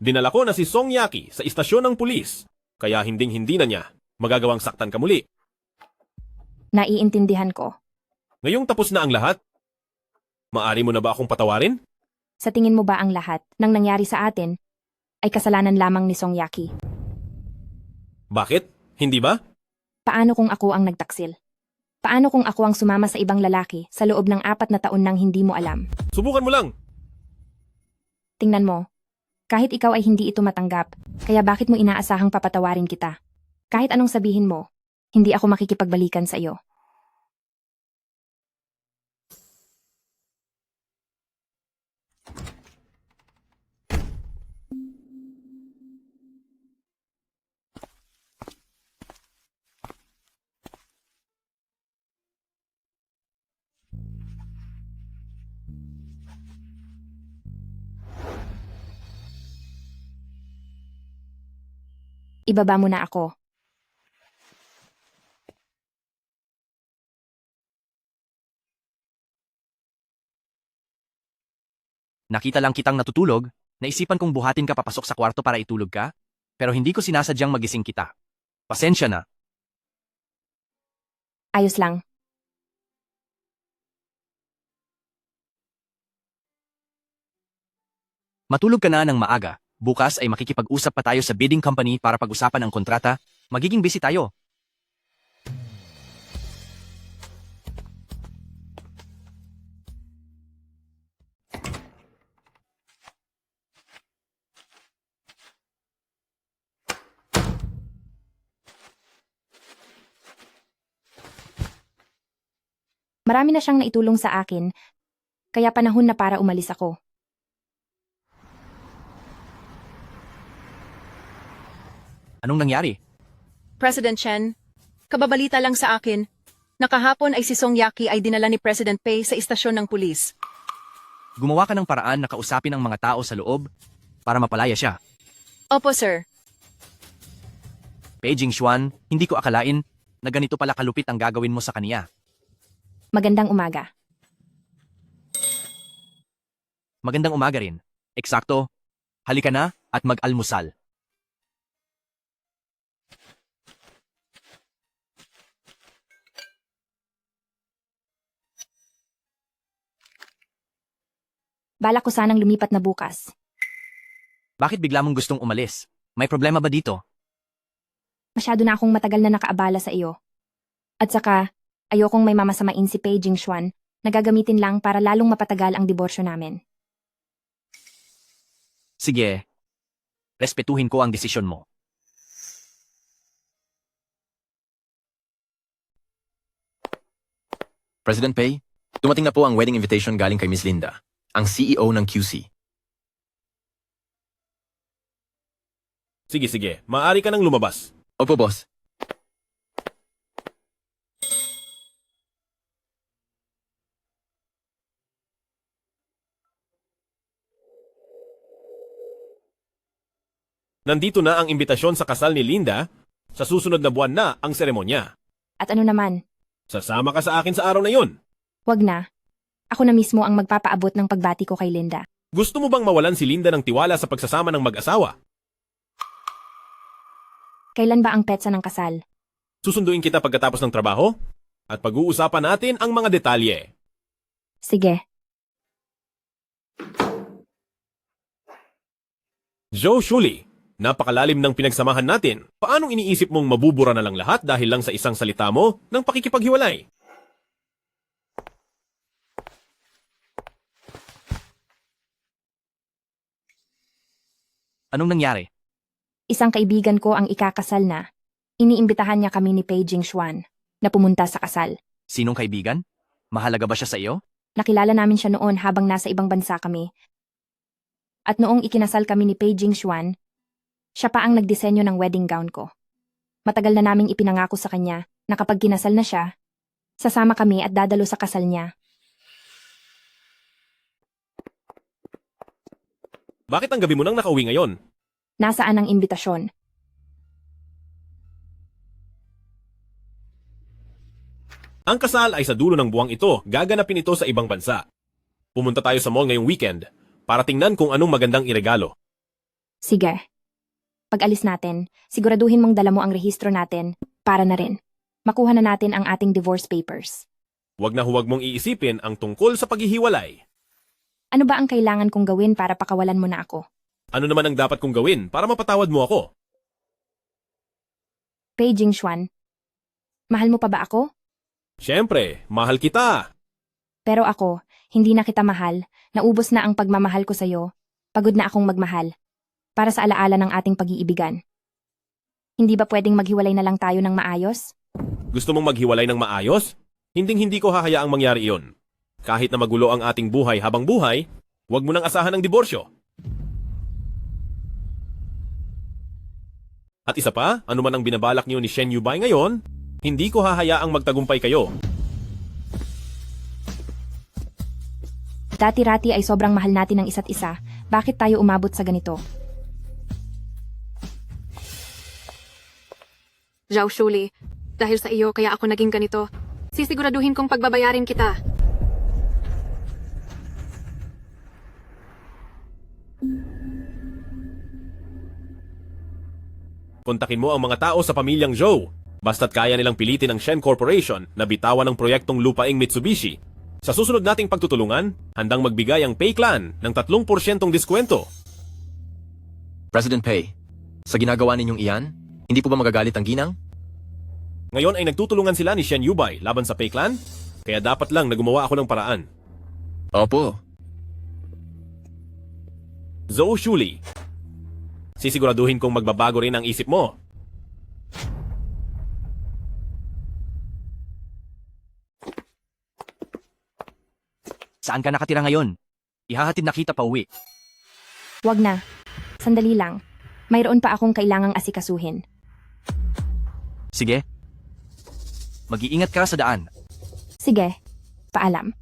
Dinala ko na si Songyaki sa istasyon ng pulis, kaya hinding-hindi na niya magagawang saktan ka muli. Naiintindihan ko. Ngayong tapos na ang lahat, maari mo na ba akong patawarin? Sa tingin mo ba ang lahat ng nangyari sa atin ay kasalanan lamang ni Songyaki? Bakit? Hindi ba? Paano kung ako ang nagtaksil? Paano kung ako ang sumama sa ibang lalaki sa loob ng 4 na taon nang hindi mo alam? Subukan mo lang. Tingnan mo. Kahit ikaw ay hindi ito matanggap, kaya bakit mo inaasahang papatawarin kita? Kahit anong sabihin mo, hindi ako makikipagbalikan sa iyo. Ibaba mo na ako. Nakita lang kitang natutulog, naisipan kong buhatin ka papasok sa kwarto para itulog ka, pero hindi ko sinasadyang magising kita. Pasensya na. Ayos lang. Matulog ka na ng maaga. Bukas ay makikipag-usap pa tayo sa bidding company para pag-usapan ang kontrata. Magiging busy tayo. Marami na siyang naitulong sa akin, kaya panahon na para umalis ako. Anong nangyari? President Chen, kababalita lang sa akin, nakahapon ay si Song Yaki ay dinala ni President Pei sa istasyon ng pulis. Gumawa ka ng paraan na kausapin ang mga tao sa loob para mapalaya siya. Opo, sir. Beijing Xuan, hindi ko akalain na ganito pala kalupit ang gagawin mo sa kaniya. Magandang umaga. Magandang umaga rin. Eksakto. Halika na at mag-almusal. Balak ko sanang lumipat na bukas. Bakit bigla mong gustong umalis? May problema ba dito? Masyado na akong matagal na nakaabala sa iyo. At saka, ayokong may mamasamain si Pei Jingxuan na gagamitin lang para lalong mapatagal ang diborsyo namin. Sige. Respetuhin ko ang desisyon mo. President Pei, dumating na po ang wedding invitation galing kay Miss Linda, ang CEO ng QC. Sige, maaari ka nang lumabas. Opo, boss. Nandito na ang imbitasyon sa kasal ni Linda. Sa susunod na buwan na ang seremonya. At ano naman, Sasama ka sa akin sa araw na yon. wag na. Ako na mismo ang magpapaabot ng pagbati ko kay Linda. Gusto mo bang mawalan si Linda ng tiwala sa pagsasama ng mag-asawa? Kailan ba ang petsa ng kasal? Susunduin kita pagkatapos ng trabaho at pag-uusapan natin ang mga detalye. Sige. Joe Shuli, napakalalim ng pinagsamahan natin. Paanong iniisip mong mabubura na lang lahat dahil lang sa isang salita mo ng pakikipaghiwalay? Anong nangyari? Isang kaibigan ko ang ikakasal na. Iniimbitahan niya kami ni Pei Jingxuan na pumunta sa kasal. Sinong kaibigan? Mahalaga ba siya sa iyo? Nakilala namin siya noon habang nasa ibang bansa kami. At noong ikinasal kami ni Pei Jingxuan, siya pa ang nagdisenyo ng wedding gown ko. Matagal na naming ipinangako sa kanya na kapag kinasal na siya, sasama kami at dadalo sa kasal niya. Bakit ang gabi mo nang nakauwi ngayon? Nasaan ang imbitasyon? Ang kasal ay sa dulo ng buwang ito. Gaganapin ito sa ibang bansa. Pumunta tayo sa mall ngayong weekend para tingnan kung anong magandang iregalo. Sige. Pag-alis natin, siguraduhin mong dala mo ang rehistro natin para na rin. Makuha na natin ang ating divorce papers. Huwag na huwag mong iisipin ang tungkol sa paghihiwalay. Ano ba ang kailangan kong gawin para pakawalan mo na ako? Ano naman ang dapat kong gawin para mapatawad mo ako? Pei Jingxuan, mahal mo pa ba ako? Siyempre, mahal kita. Pero ako, hindi na kita mahal. Naubos na ang pagmamahal ko sa'yo. Pagod na akong magmahal. Para sa alaala ng ating pag-iibigan. Hindi ba pwedeng maghiwalay na lang tayo ng maayos? Gusto mong maghiwalay ng maayos? Hinding-hindi ko hahayaang mangyari iyon. Kahit na magulo ang ating buhay habang buhay, huwag mo nang asahan ng diborsyo. At isa pa, ano man ang binabalak niyo ni Shen Yubay ngayon, hindi ko hahayaang magtagumpay kayo. Dati-rati ay sobrang mahal natin ng isa't isa. Bakit tayo umabot sa ganito? Zhao Shuli, dahil sa iyo kaya ako naging ganito. Sisiguraduhin kong pagbabayarin kita. Kontakin mo ang mga tao sa pamilyang Zhou. Basta't kaya nilang pilitin ang Shen Corporation na bitawan ng proyektong lupaing Mitsubishi. Sa susunod nating pagtutulungan, handang magbigay ang Pei Clan ng 3% diskwento. President Pei, sa ginagawa ninyong iyan, hindi po ba magagalit ang ginang? Ngayon ay nagtutulungan sila ni Shen Yubay laban sa Pei Clan, kaya dapat lang na gumawa ako ng paraan. Opo. Zhou Shuli, sisiguraduhin kong magbabago rin ang isip mo. Saan ka nakatira ngayon? Ihahatid na kita pa uwi. Wag na. Sandali lang. Mayroon pa akong kailangang asikasuhin. Sige. Mag-iingat ka sa daan. Sige, paalam.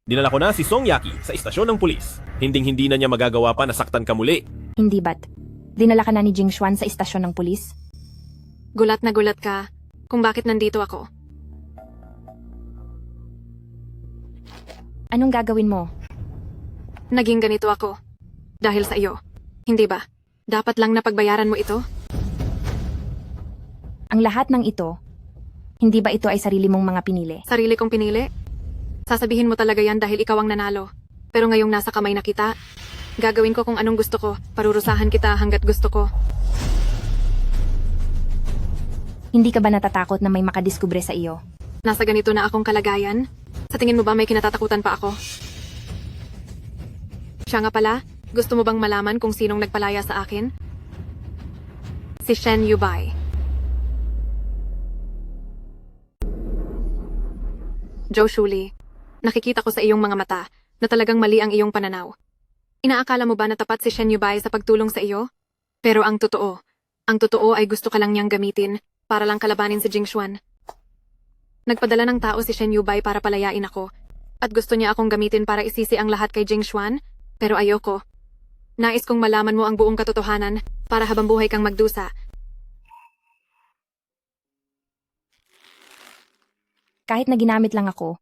Dinala ko na si Song Yaki sa istasyon ng pulis. Hinding-hindi na niya magagawa pa na saktan ka muli. Hindi ba't? Dinala ka na ni Jing Xuan sa istasyon ng pulis? Gulat na gulat ka kung bakit nandito ako. Anong gagawin mo? Naging ganito ako. Dahil sa iyo. Hindi ba? Dapat lang napagbayaran mo ito? Ang lahat ng ito, hindi ba ito ay sarili mong mga pinili? Sarili kong pinili? Sasabihin mo talaga yan dahil ikaw ang nanalo. Pero ngayong nasa kamay na kita, gagawin ko kung anong gusto ko. Parurusahan kita hanggat gusto ko. Hindi ka ba natatakot na may makadiskubre sa iyo? Nasa ganito na akong kalagayan? Sa tingin mo ba may kinatatakutan pa ako? Siya nga pala, gusto mo bang malaman kung sinong nagpalaya sa akin? Si Shen Yubai. Zhou Shuli, nakikita ko sa iyong mga mata na talagang mali ang iyong pananaw. Inaakala mo ba na tapat si Shen Yubai sa pagtulong sa iyo? Pero ang totoo ay gusto ka lang niyang gamitin para lang kalabanin si Jing Xuan. Nagpadala ng tao si Shen Yubai para palayain ako at gusto niya akong gamitin para isisi ang lahat kay Jing Xuan, pero ayoko. Nais kong malaman mo ang buong katotohanan para habang buhay kang magdusa. Kahit na ginamit lang ako,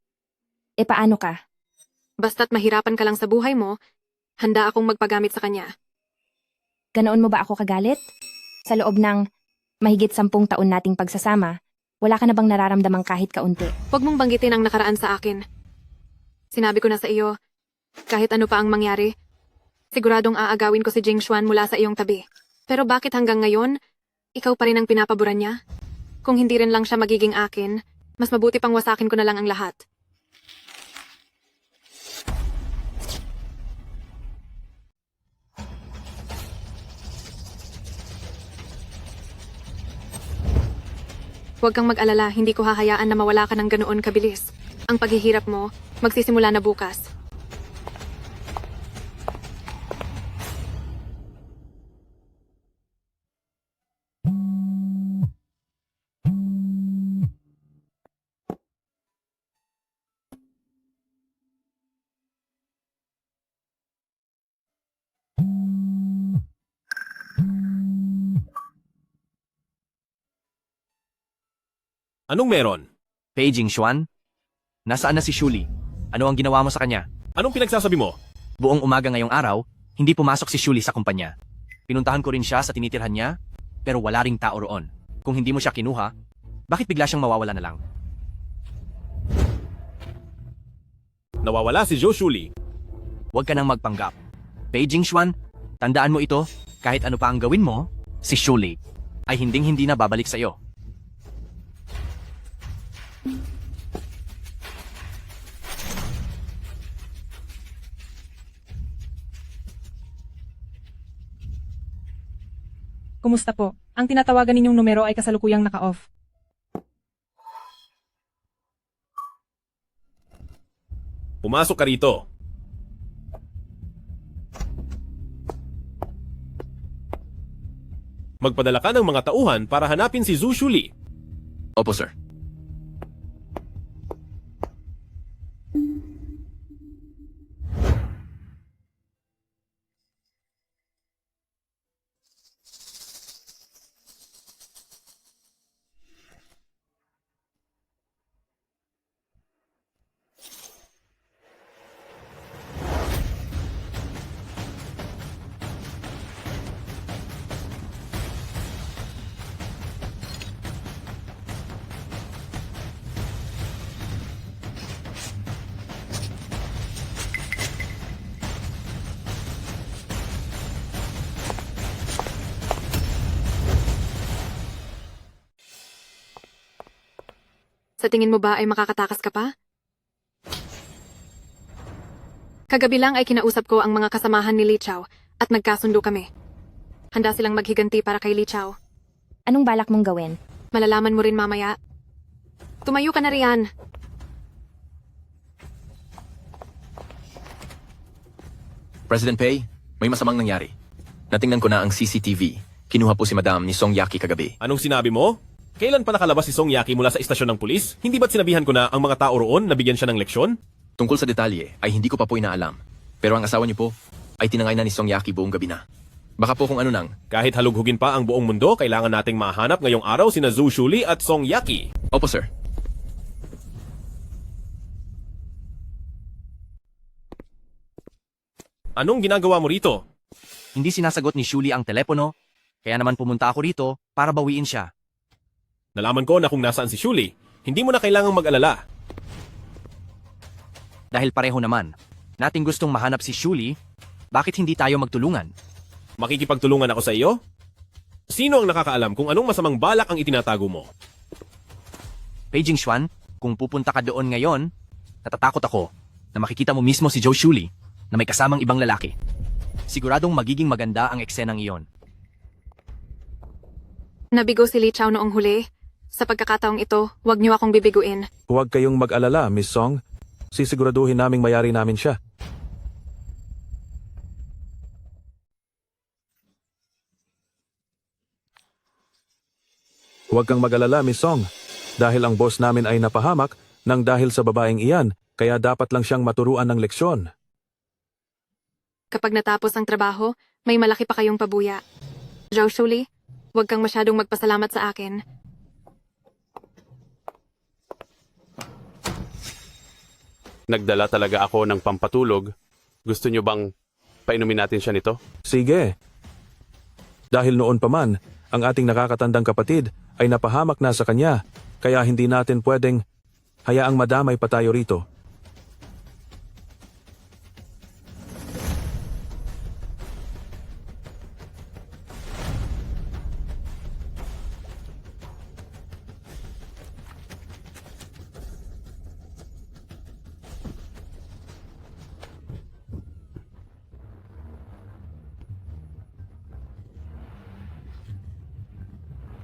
paano ka? Basta't mahirapan ka lang sa buhay mo, handa akong magpagamit sa kanya. Ganoon mo ba ako kagalit? Sa loob ng mahigit 10 taon nating pagsasama, wala ka na bang nararamdamang kahit kaunti? Huwag mong banggitin ang nakaraan sa akin. Sinabi ko na sa iyo, kahit ano pa ang mangyari, siguradong aagawin ko si Jing Xuan mula sa iyong tabi. Pero bakit hanggang ngayon, ikaw pa rin ang pinapaboran niya? Kung hindi rin lang siya magiging akin, mas mabuti pang wasakin ko na lang ang lahat. Huwag kang mag-alala, hindi ko hahayaan na mawala ka ng ganoon kabilis. Ang paghihirap mo, magsisimula na bukas. Anong meron? Pei Jing Xuan? Nasaan na si Shuli? Ano ang ginawa mo sa kanya? Anong pinagsasabi mo? Buong umaga ngayong araw, hindi pumasok si Shuli sa kumpanya. Pinuntahan ko rin siya sa tinitirhan niya, pero wala ring tao roon. Kung hindi mo siya kinuha, bakit bigla siyang mawawala na lang? Nawawala si Zhou Shuli. Huwag ka nang magpanggap. Pei Jing Xuan, tandaan mo ito, kahit ano pa ang gawin mo, si Shuli ay hinding-hindi na babalik sa iyo. Kumusta po? Ang tinatawagan ninyong numero ay kasalukuyang naka-off. Pumasok ka rito. Magpadala ka ng mga tauhan para hanapin si Zhou Shuli. Opo, sir. Sa tingin mo ba ay makakatakas ka pa? Kagabi lang ay kinausap ko ang mga kasamahan ni Li Chao at nagkasundo kami. Handa silang maghiganti para kay Li Chao. Anong balak mong gawin? Malalaman mo rin mamaya. Tumayo ka na riyan. President Pei, may masamang nangyari. Natingnan ko na ang CCTV. Kinuha po si Madam ni Song Yaki kagabi. Anong sinabi mo? Kailan pa nakalabas si Song Yaki mula sa istasyon ng pulis? Hindi ba't sinabihan ko na ang mga tao roon nabigyan siya ng leksyon? Tungkol sa detalye ay hindi ko pa po inaalam. Pero ang asawa niyo po ay tinangay na ni Song Yaki buong gabi na. Baka po kung ano nang. Kahit halughugin pa ang buong mundo, kailangan nating mahanap ngayong araw sina Zhou Shuli at Song Yaki. Opo, sir. Anong ginagawa mo rito? Hindi sinasagot ni Shuli ang telepono, kaya naman pumunta ako rito para bawiin siya. Nalaman ko na kung nasaan si Shuli. Hindi mo na kailangang mag-alala. Dahil pareho naman, nating gustong mahanap si Shuli, bakit hindi tayo magtulungan? Makikipagtulungan ako sa iyo? Sino ang nakakaalam kung anong masamang balak ang itinatago mo? Beijing Xuan, kung pupunta ka doon ngayon, natatakot ako na makikita mo mismo si Zhou Shuli na may kasamang ibang lalaki. Siguradong magiging maganda ang eksenang iyon. Nabigo si Li Chao noong huli. Sa pagkakataong ito, huwag niyo akong bibiguin. Huwag kayong mag-alala, Miss Song. Sisiguraduhin naming mayari namin siya. Huwag kang mag-alala, Miss Song. Dahil ang boss namin ay napahamak nang dahil sa babaeng iyan, kaya dapat lang siyang maturuan ng leksyon. Kapag natapos ang trabaho, may malaki pa kayong pabuya. Zhou Shuli, huwag kang masyadong magpasalamat sa akin. Nagdala talaga ako ng pampatulog. Gusto niyo bang painumin natin siya nito? Sige. Dahil noon pa man, ang ating nakakatandang kapatid ay napahamak na sa kanya, kaya hindi natin pwedeng hayaang madamay pa tayo rito.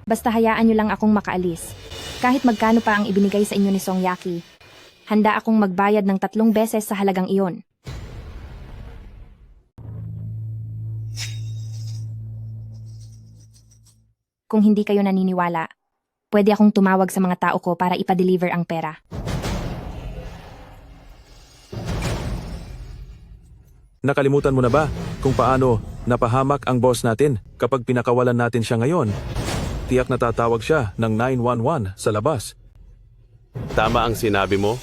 Basta hayaan nyo lang akong makaalis. Kahit magkano pa ang ibinigay sa inyo ni Song Yaki, handa akong magbayad ng 3 beses sa halagang iyon. Kung hindi kayo naniniwala, pwede akong tumawag sa mga tao ko para ipa-deliver ang pera. Nakalimutan mo na ba kung paano napahamak ang boss natin kapag pinakawalan natin siya ngayon? Tiyak na tatawag siya ng 911 sa labas. Tama ang sinabi mo.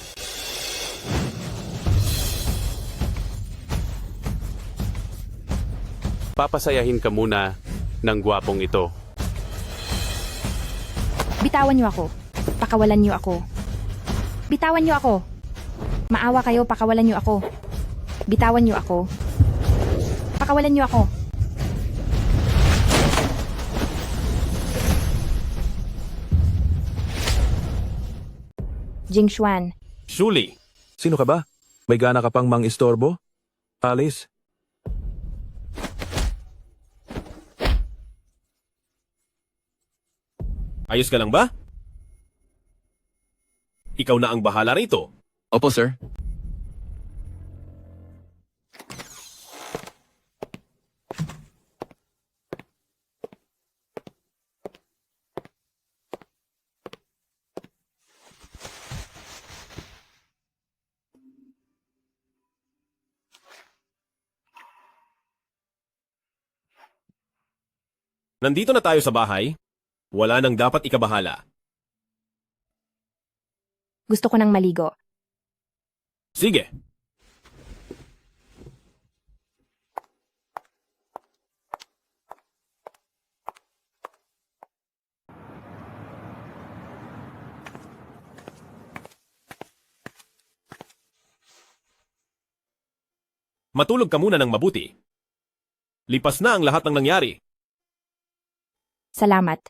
Papasayahin ka muna ng gwapong ito. Bitawan niyo ako. Pakawalan niyo ako. Bitawan niyo ako. Maawa kayo, pakawalan niyo ako. Bitawan niyo ako. Pakawalan niyo ako. Jing Xuan. Shuli, Sino ka ba? May gana ka pang mang-istorbo? Alice? ayos ka lang ba? Ikaw na ang bahala rito. Opo, sir. Nandito na tayo sa bahay. Wala nang dapat ikabahala. Gusto ko nang maligo. Sige. Matulog ka muna ng mabuti. Lipas na ang lahat ng nangyari. Salamat.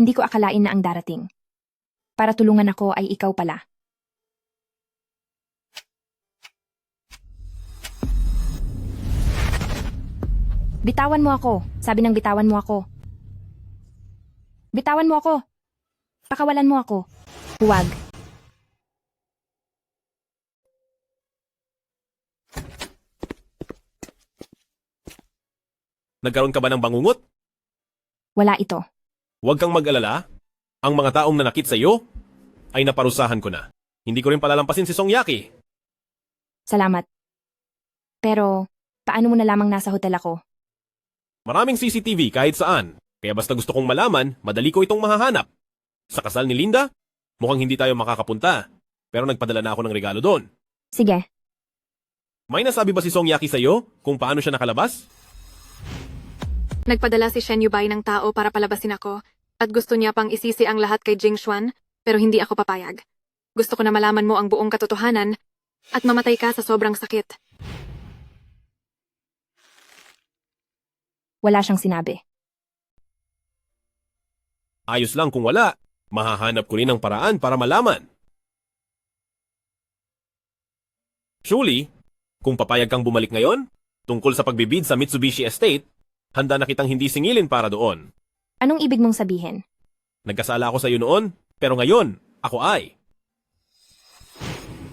Hindi ko akalain na ang darating. Para tulungan ako ay ikaw pala. Bitawan mo ako. Sabi ng bitawan mo ako. Bitawan mo ako. Pakawalan mo ako. Huwag. Nagkaroon ka ba ng bangungot? Wala ito. Huwag kang mag-alala. Ang mga taong nanakit sa iyo ay naparusahan ko na. Hindi ko rin palalampasin si Song Yaki. Salamat. Pero, paano mo na lamang nasa hotel ako? Maraming CCTV kahit saan. Kaya basta gusto kong malaman, madali ko itong mahahanap. Sa kasal ni Linda, mukhang hindi tayo makakapunta. Pero nagpadala na ako ng regalo doon. Sige. May nasabi ba si Song Yaki sa iyo kung paano siya nakalabas? Nagpadala si Shen Yubay ng tao para palabasin ako at gusto niya pang isisi ang lahat kay Jing Xuan pero hindi ako papayag. Gusto ko na malaman mo ang buong katotohanan at mamatay ka sa sobrang sakit. Wala siyang sinabi. Ayos lang kung wala. Mahahanap ko rin ng paraan para malaman. Surely, kung papayag kang bumalik ngayon, tungkol sa pagbibid sa Mitsubishi Estate, handa na kitang hindi singilin para doon. Anong ibig mong sabihin? Nagkasala ako sa iyo noon, pero ngayon, ako ay.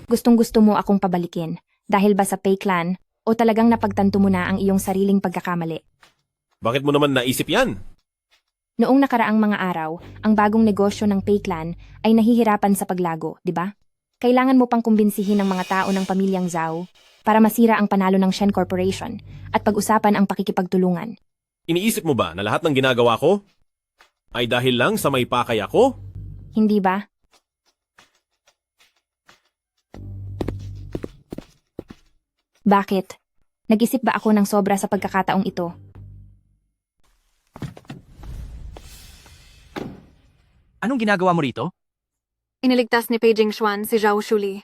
Gustong-gusto mo akong pabalikin dahil ba sa Pei Clan o talagang napagtanto mo na ang iyong sariling pagkakamali? Bakit mo naman naisip yan? Noong nakaraang mga araw, ang bagong negosyo ng Pei Clan ay nahihirapan sa paglago, di ba? Kailangan mo pang kumbinsihin ng mga tao ng pamilyang Zhao para masira ang panalo ng Shen Corporation at pag-usapan ang pakikipagtulungan. Iniisip mo ba na lahat ng ginagawa ko ay dahil lang sa may pakay ako? Hindi ba? Bakit? Nag-isip ba ako ng sobra sa pagkakataong ito? Anong ginagawa mo rito? Iniligtas ni Pei Jing Xuan si Zhao Shuli.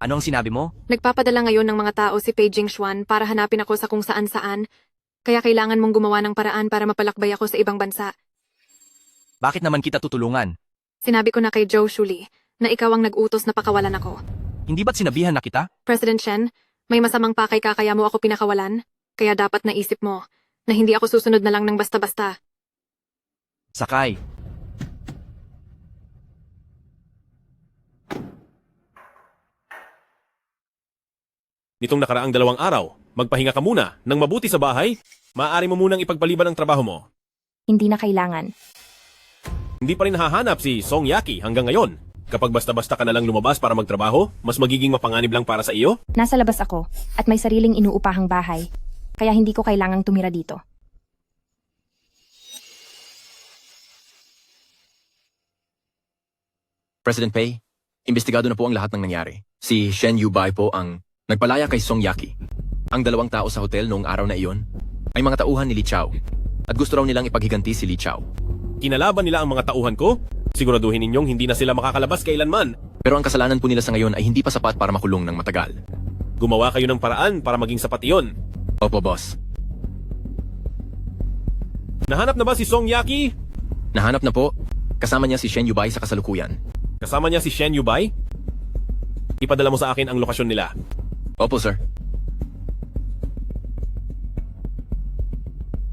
Ano ang sinabi mo? Nagpapadala ngayon ng mga tao si Pei Jing Xuan para hanapin ako sa kung saan-saan, kaya kailangan mong gumawa ng paraan para mapalakbay ako sa ibang bansa. Bakit naman kita tutulungan? Sinabi ko na kay Zhao Shuli na ikaw ang nag-utos na pakawalan ako. Hindi ba't sinabihan na kita? President Shen, may masamang pakay ka kaya mo ako pinakawalan, kaya dapat naisip mo na hindi ako susunod na lang ng basta-basta. Sakay. Nitong nakaraang 2 araw, magpahinga ka muna nang mabuti sa bahay, maaari mo munang ipagpaliban ang trabaho mo. Hindi na kailangan. Hindi pa rin hahanap si Song Yaki hanggang ngayon. Kapag basta-basta ka na lang lumabas para magtrabaho, mas magiging mapanganib lang para sa iyo? Nasa labas ako at may sariling inuupahang bahay, kaya hindi ko kailangang tumira dito. President Pei, imbestigado na po ang lahat ng nangyari. Si Shen Yubay po ang nagpalaya kay Song Yaki. Ang 2 tao sa hotel noong araw na iyon ay mga tauhan ni Li Chao at gusto raw nilang ipaghiganti si Li Chao. Kinalaban nila ang mga tauhan ko? Siguraduhin ninyong hindi na sila makakalabas kailanman. Pero ang kasalanan po nila sa ngayon ay hindi pa sapat para makulong ng matagal. Gumawa kayo ng paraan para maging sapat iyon. Opo, boss. Nahanap na ba si Song Yaki? Nahanap na po. Kasama niya si Shen Yubay sa kasalukuyan. Kasama niya si Shen Yubay? Ipadala mo sa akin ang lokasyon nila. Opo, sir.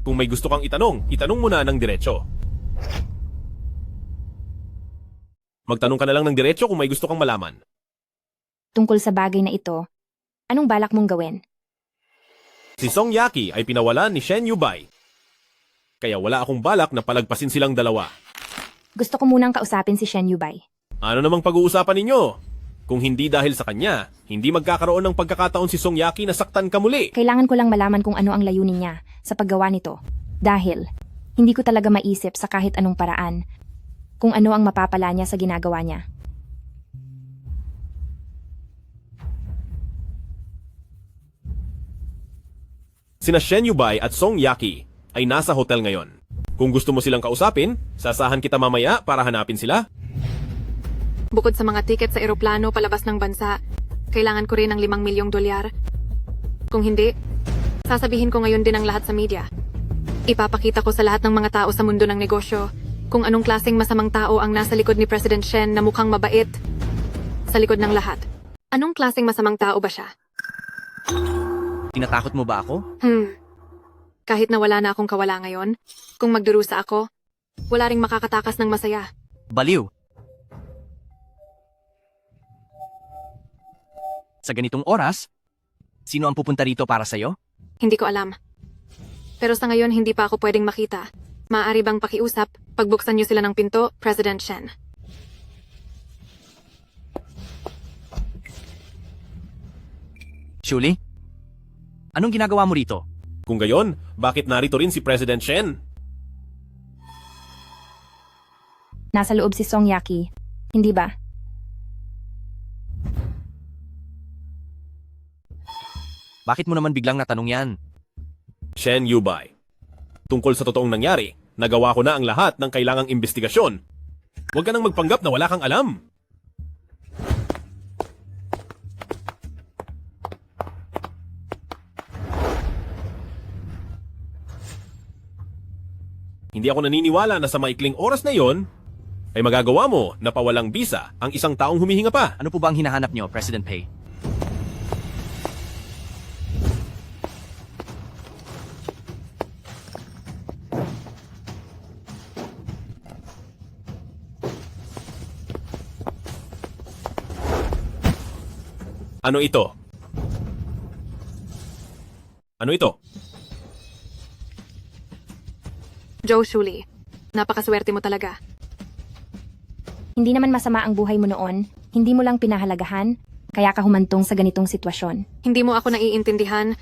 Kung may gusto kang itanong mo na ng diretso. Magtanong ka na lang ng diretso kung may gusto kang malaman. Tungkol sa bagay na ito, anong balak mong gawin? Si Song Yaki ay pinawalan ni Shen Yubay. Kaya wala akong balak na palagpasin silang dalawa. Gusto ko munang kausapin si Shen Yubay. Ano namang pag-uusapan ninyo? Kung hindi dahil sa kanya, hindi magkakaroon ng pagkakataon si Song Yaki na saktan ka muli. Kailangan ko lang malaman kung ano ang layunin niya sa paggawa nito. Dahil, hindi ko talaga maisip sa kahit anong paraan kung ano ang mapapala niya sa ginagawa niya. Sina Shen Yubay at Song Yaki ay nasa hotel ngayon. Kung gusto mo silang kausapin, sasahan kita mamaya para hanapin sila. Bukod sa mga tiket sa eroplano palabas ng bansa, kailangan ko rin ng $5 milyong. Kung hindi, sasabihin ko ngayon din ang lahat sa media. Ipapakita ko sa lahat ng mga tao sa mundo ng negosyo kung anong klaseng masamang tao ang nasa likod ni President Shen na mukhang mabait sa likod ng lahat. Anong klaseng masamang tao ba siya? Tinatakot mo ba ako? Kahit na wala na akong kawala ngayon, kung magdurusa ako, wala ring makakatakas ng masaya. Baliw. Sa ganitong oras, sino ang pupunta rito para sa'yo? Hindi ko alam. Pero sa ngayon, hindi pa ako pwedeng makita. Maaari bang pakiusap, pagbuksan niyo sila ng pinto, President Shen? Shuli? Anong ginagawa mo rito? Kung gayon, bakit narito rin si President Shen? Nasa loob si Song Yaki. Hindi ba? Bakit mo naman biglang natanong yan? Shen Yubay. Tungkol sa totoong nangyari, nagawa ko na ang lahat ng kailangang investigasyon. Huwag ka nang magpanggap na wala kang alam. Hindi ako naniniwala na sa maikling oras na yon ay magagawa mo na pawalang bisa ang isang taong humihinga pa. Ano po ba ang hinahanap niyo, President Pei? Ano ito? Ano ito? Joe Shuli, napakaswerte mo talaga. Hindi naman masama ang buhay mo noon. Hindi mo lang pinahalagahan, kaya ka humantong sa ganitong sitwasyon. Hindi mo ako naiintindihan.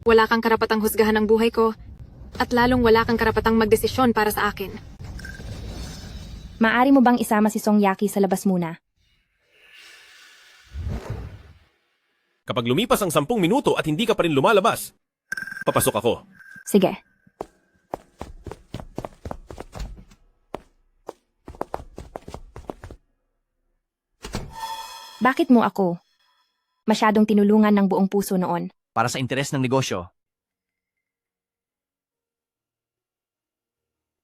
Wala kang karapatang husgahan ang buhay ko. At lalong wala kang karapatang magdesisyon para sa akin. Maari mo bang isama si Song Yaki sa labas muna? Kapag lumipas ang 10 minuto at hindi ka pa rin lumalabas, papasok ako. Sige. Bakit mo ako? Masyadong tinulungan ng buong puso noon. Para sa interes ng negosyo.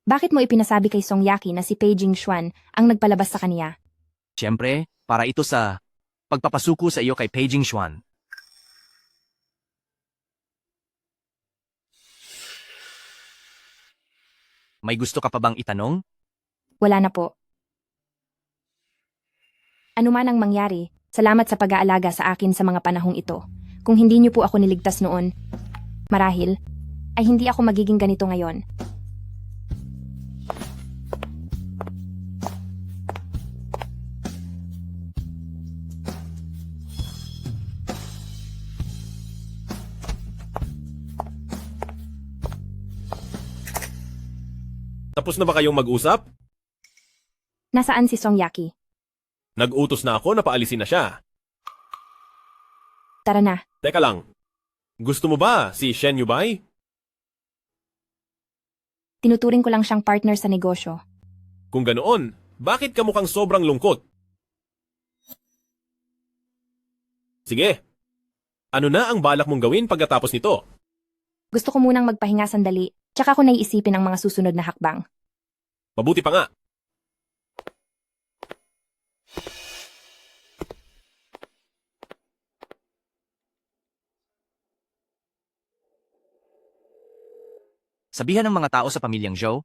Bakit mo ipinasabi kay Song Yaki na si Pei Jingxuan ang nagpalabas sa kaniya? Siyempre, para ito sa pagpapasuko sa iyo kay Pei Jingxuan. May gusto ka pa bang itanong? Wala na po. Ano man ang mangyari, salamat sa pag-aalaga sa akin sa mga panahong ito. Kung hindi niyo po ako niligtas noon, marahil, ay hindi ako magiging ganito ngayon. Tapos na ba kayong mag-usap? Nasaan si Song Yaki? Nag-utos na ako na paalisin na siya. Tara na. Teka lang. Gusto mo ba si Shen Yubay? Tinuturing ko lang siyang partner sa negosyo. Kung ganoon, bakit ka mukhang sobrang lungkot? Sige. Ano na ang balak mong gawin pagkatapos nito? Gusto ko munang magpahinga sandali, tsaka ko naiisipin ang mga susunod na hakbang. Mabuti pa nga. Sabihan ng mga tao sa pamilyang Zhou,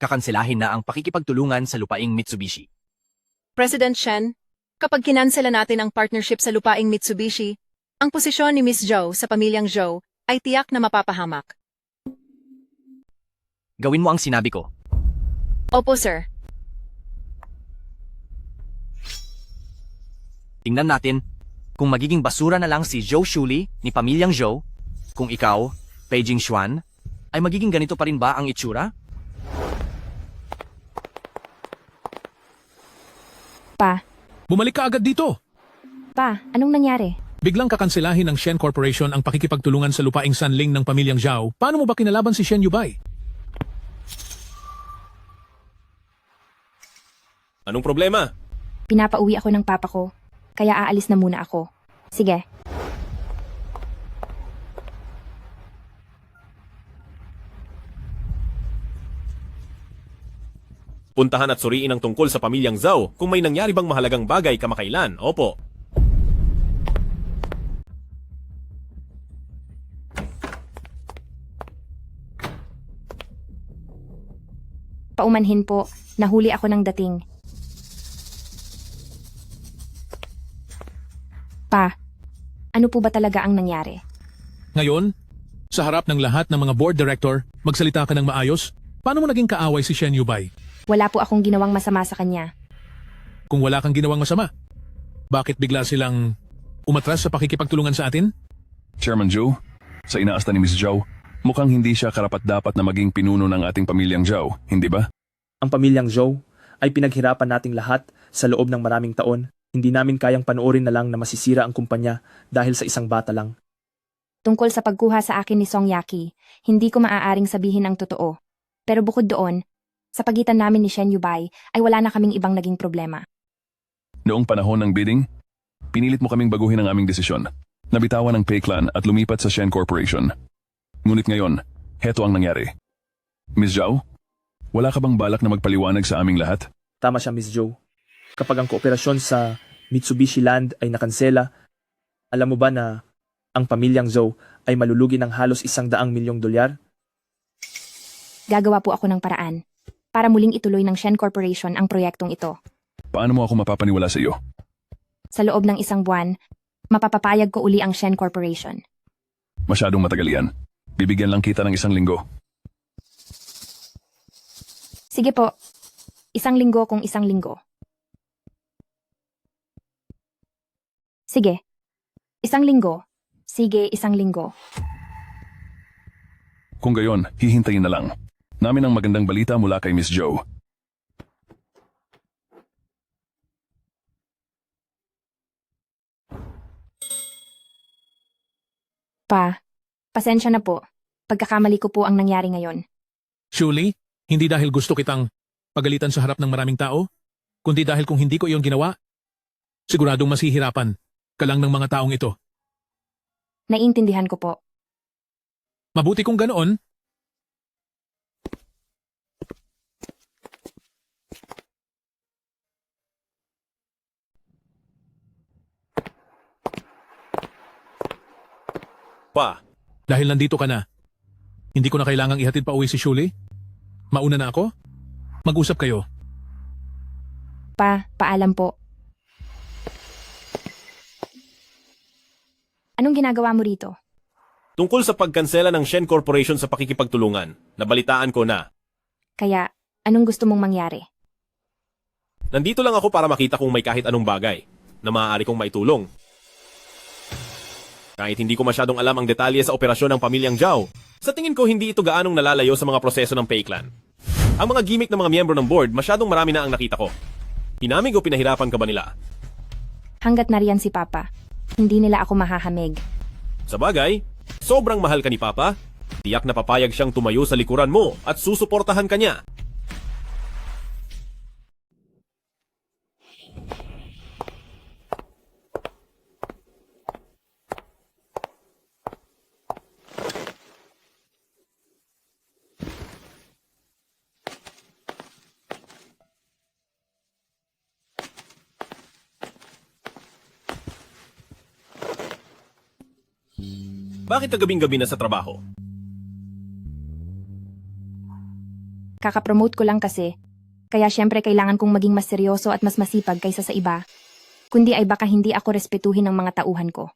kakanselahin na ang pakikipagtulungan sa lupaing Mitsubishi. President Shen, kapag kinansela natin ang partnership sa lupaing Mitsubishi, ang posisyon ni Miss Zhou sa pamilyang Zhou ay tiyak na mapapahamak. Gawin mo ang sinabi ko. Opo, sir. Tingnan natin kung magiging basura na lang si Zhou Shuli ni pamilyang Zhou, kung ikaw, Pei Jingxuan, ay magiging ganito pa rin ba ang itsura? Pa, Bumalik ka agad dito. pa, anong nangyari? Biglang kakanselahin ng Shen Corporation ang pakikipagtulungan sa lupaing Sanling ng pamilyang Zhao. Paano mo ba kinalaban si Shen Yubay? Anong problema? Pinapauwi ako ng papa ko, kaya aalis na muna ako. Sige. Puntahan at suriin ang tungkol sa pamilyang Zhao kung may nangyari bang mahalagang bagay kamakailan. Opo. Paumanhin po, nahuli ako ng dating. Pa, ano po ba talaga ang nangyari? Ngayon, sa harap ng lahat ng mga board director, magsalita ka ng maayos? Paano mo naging kaaway si Shen Yubay? Wala po akong ginawang masama sa kanya. Kung wala kang ginawang masama, bakit bigla silang umatras sa pakikipagtulungan sa atin? Chairman Joe, sa inaasta ni Miss Zhao, mukhang hindi siya karapat-dapat na maging pinuno ng ating pamilyang Zhao, hindi ba? Ang pamilyang Zhou ay pinaghirapan nating lahat sa loob ng maraming taon. Hindi namin kayang panoorin na lang na masisira ang kumpanya dahil sa isang bata lang. Tungkol sa pagkuha sa akin ni Song Yaki, hindi ko maaaring sabihin ang totoo. Pero bukod doon, sa pagitan namin ni Shen Yubay ay wala na kaming ibang naging problema. Noong panahon ng bidding, pinilit mo kaming baguhin ang aming desisyon. Nabitawan ang Pei Clan at lumipat sa Shen Corporation. Ngunit ngayon, heto ang nangyari. Miss Zhao, wala ka bang balak na magpaliwanag sa aming lahat? Tama siya, Miss Zhou. Kapag ang kooperasyon sa Mitsubishi Land ay nakansela, alam mo ba na ang pamilyang Zhou ay malulugi ng halos $100 milyong? Gagawa po ako ng paraan para muling ituloy ng Shen Corporation ang proyektong ito. Paano mo ako mapapaniwala sa iyo? Sa loob ng 1 buwan, mapapapayag ko uli ang Shen Corporation. Masyadong matagal yan. Bibigyan lang kita ng 1 linggo. Sige po, 1 linggo kung 1 linggo. Sige, 1 linggo. Sige, 1 linggo. Kung gayon, hihintayin na lang. Namin ang magandang balita mula kay Miss Zhou. Pa, pasensya na po. Pagkakamali ko po ang nangyari ngayon. Surely, hindi dahil gusto kitang pagalitan sa harap ng maraming tao, kundi dahil kung hindi ko iyon ginawa, siguradong masihirapan ka lang ng mga taong ito. Naiintindihan ko po. Mabuti kung ganoon. Pa, Dahil nandito ka na, hindi ko na kailangang ihatid pa uwi si Shuli. Mauna na ako? Mag-usap kayo. Pa, paalam po. Anong ginagawa mo rito? tungkol sa pagkansela ng Shen Corporation sa pakikipagtulungan, nabalitaan ko na. Kaya, anong gusto mong mangyari? Nandito lang ako para makita kung may kahit anong bagay na maaari kong maitulong. Kahit hindi ko masyadong alam ang detalye sa operasyon ng pamilyang Zhao, sa tingin ko hindi ito gaanong nalalayo sa mga proseso ng Pei Clan. Ang mga gimmick ng mga miyembro ng board masyadong marami na ang nakita ko. Hinamig o pinahirapan ka ba nila? Hanggat nariyan si Papa, hindi nila ako mahahamig. Sa bagay, sobrang mahal ka ni Papa. Tiyak na papayag siyang tumayo sa likuran mo at susuportahan ka niya. Bakit kagabing-gabi na sa trabaho? Kakapromote ko lang kasi. Kaya syempre kailangan kong maging mas seryoso at mas masipag kaysa sa iba. Kundi ay baka hindi ako respetuhin ng mga tauhan ko.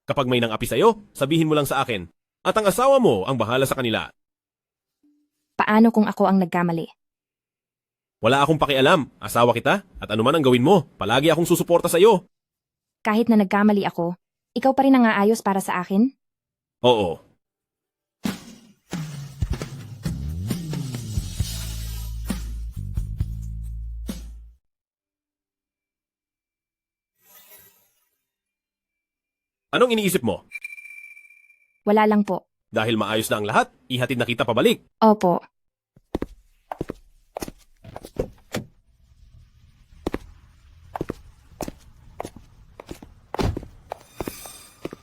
Kapag may nang-api sa'yo, sabihin mo lang sa akin. At ang asawa mo ang bahala sa kanila. Paano kung ako ang nagkamali? Wala akong pakialam. Asawa kita at anuman ang gawin mo, palagi akong susuporta sa'yo. Kahit na nagkamali ako, ikaw pa rin ang aayos para sa akin? Oo. Anong iniisip mo? Wala lang po. Dahil maayos na ang lahat, ihatid na kita pabalik. Opo.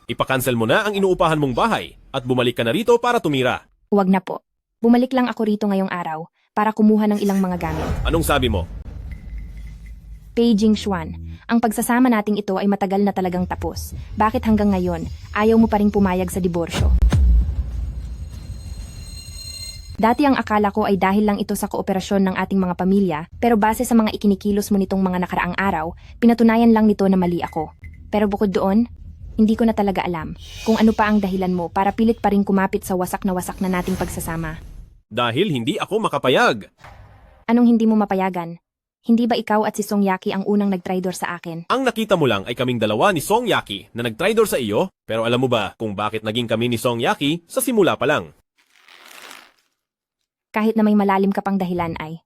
Ipakancel mo na ang inuupahan mong bahay at bumalik ka na rito para tumira. Huwag na po. Bumalik lang ako rito ngayong araw para kumuha ng ilang mga gamit. Anong sabi mo? Beijing Xuan, ang pagsasama nating ito ay matagal na talagang tapos. Bakit hanggang ngayon, ayaw mo pa ring pumayag sa diborsyo? Dati ang akala ko ay dahil lang ito sa kooperasyon ng ating mga pamilya, pero base sa mga ikinikilos mo nitong mga nakaraang araw, pinatunayan lang nito na mali ako. Pero bukod doon, hindi ko na talaga alam kung ano pa ang dahilan mo para pilit pa rin kumapit sa wasak na nating pagsasama. Dahil hindi ako makapayag. Anong hindi mo mapayagan? Hindi ba ikaw at si Song Yaki ang unang nagtraidor sa akin? Ang nakita mo lang ay kaming dalawa ni Song Yaki na nagtraidor sa iyo, pero alam mo ba kung bakit naging kami ni Song Yaki sa simula pa lang? Kahit na may malalim ka pang dahilan ay.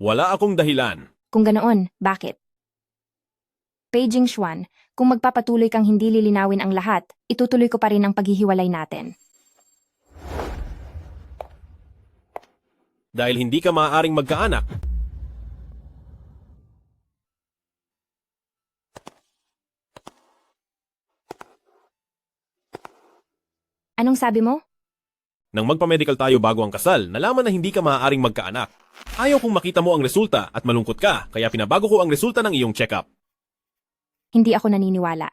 Wala akong dahilan. Kung ganoon, bakit? Beijing Xuan, kung magpapatuloy kang hindi lilinawin ang lahat, itutuloy ko pa rin ang paghihiwalay natin. Dahil hindi ka maaaring magkaanak. Anong sabi mo? Nang magpa-medical tayo bago ang kasal, nalaman na hindi ka maaaring magkaanak. Ayaw kong makita mo ang resulta at malungkot ka, kaya pinabago ko ang resulta ng iyong check-up. Hindi ako naniniwala.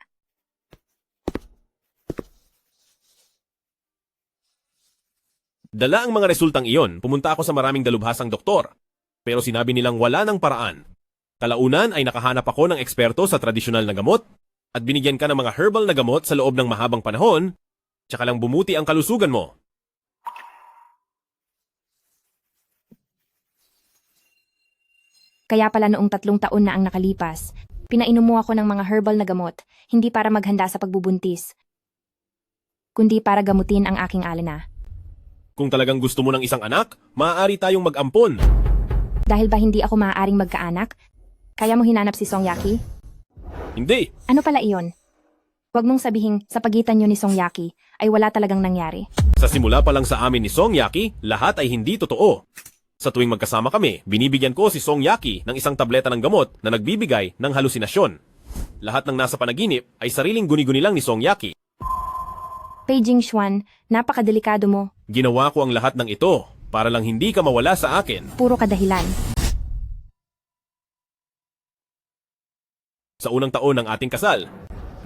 Dala ang mga resultang iyon, pumunta ako sa maraming dalubhasang doktor. Pero sinabi nilang wala ng paraan. Kalaunan ay nakahanap ako ng eksperto sa tradisyonal na gamot at binigyan ka ng mga herbal na gamot sa loob ng mahabang panahon, tsaka lang bumuti ang kalusugan mo. Kaya pala noong 3 taon na ang nakalipas, pinainom mo ako ng mga herbal na gamot, hindi para maghanda sa pagbubuntis, kundi para gamutin ang aking alina. Kung talagang gusto mo ng isang anak, maaari tayong mag-ampon. Dahil ba hindi ako maaaring magkaanak? Kaya mo hinanap si Song Yaki? Hindi. Ano pala iyon? Huwag mong sabihin sa pagitan niyo ni Song Yaki ay wala talagang nangyari. Sa simula pa lang sa amin ni Song Yaki, lahat ay hindi totoo. Sa tuwing magkasama kami, binibigyan ko si Song Yaki ng isang tableta ng gamot na nagbibigay ng halusinasyon. Lahat ng nasa panaginip ay sariling guni-guni lang ni Song Yaki. Beijing Xuan, napakadelikado mo. Ginawa ko ang lahat ng ito para lang hindi ka mawala sa akin. Puro kadahilan. Sa unang taon ng ating kasal,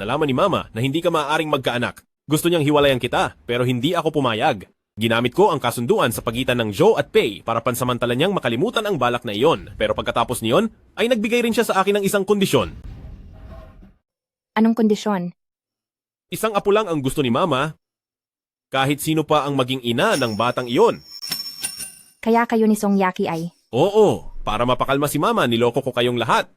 nalaman ni Mama na hindi ka maaaring magkaanak. Gusto niyang hiwalayan kita, pero hindi ako pumayag. Ginamit ko ang kasunduan sa pagitan ng Joe at Pei para pansamantala niyang makalimutan ang balak na iyon. Pero pagkatapos niyon, ay nagbigay rin siya sa akin ng isang kondisyon. Anong kondisyon? Isang apo lang ang gusto ni Mama, kahit sino pa ang maging ina ng batang iyon. Kaya kayo ni Song Yaki ay? Oo, para mapakalma si Mama, niloko ko kayong lahat.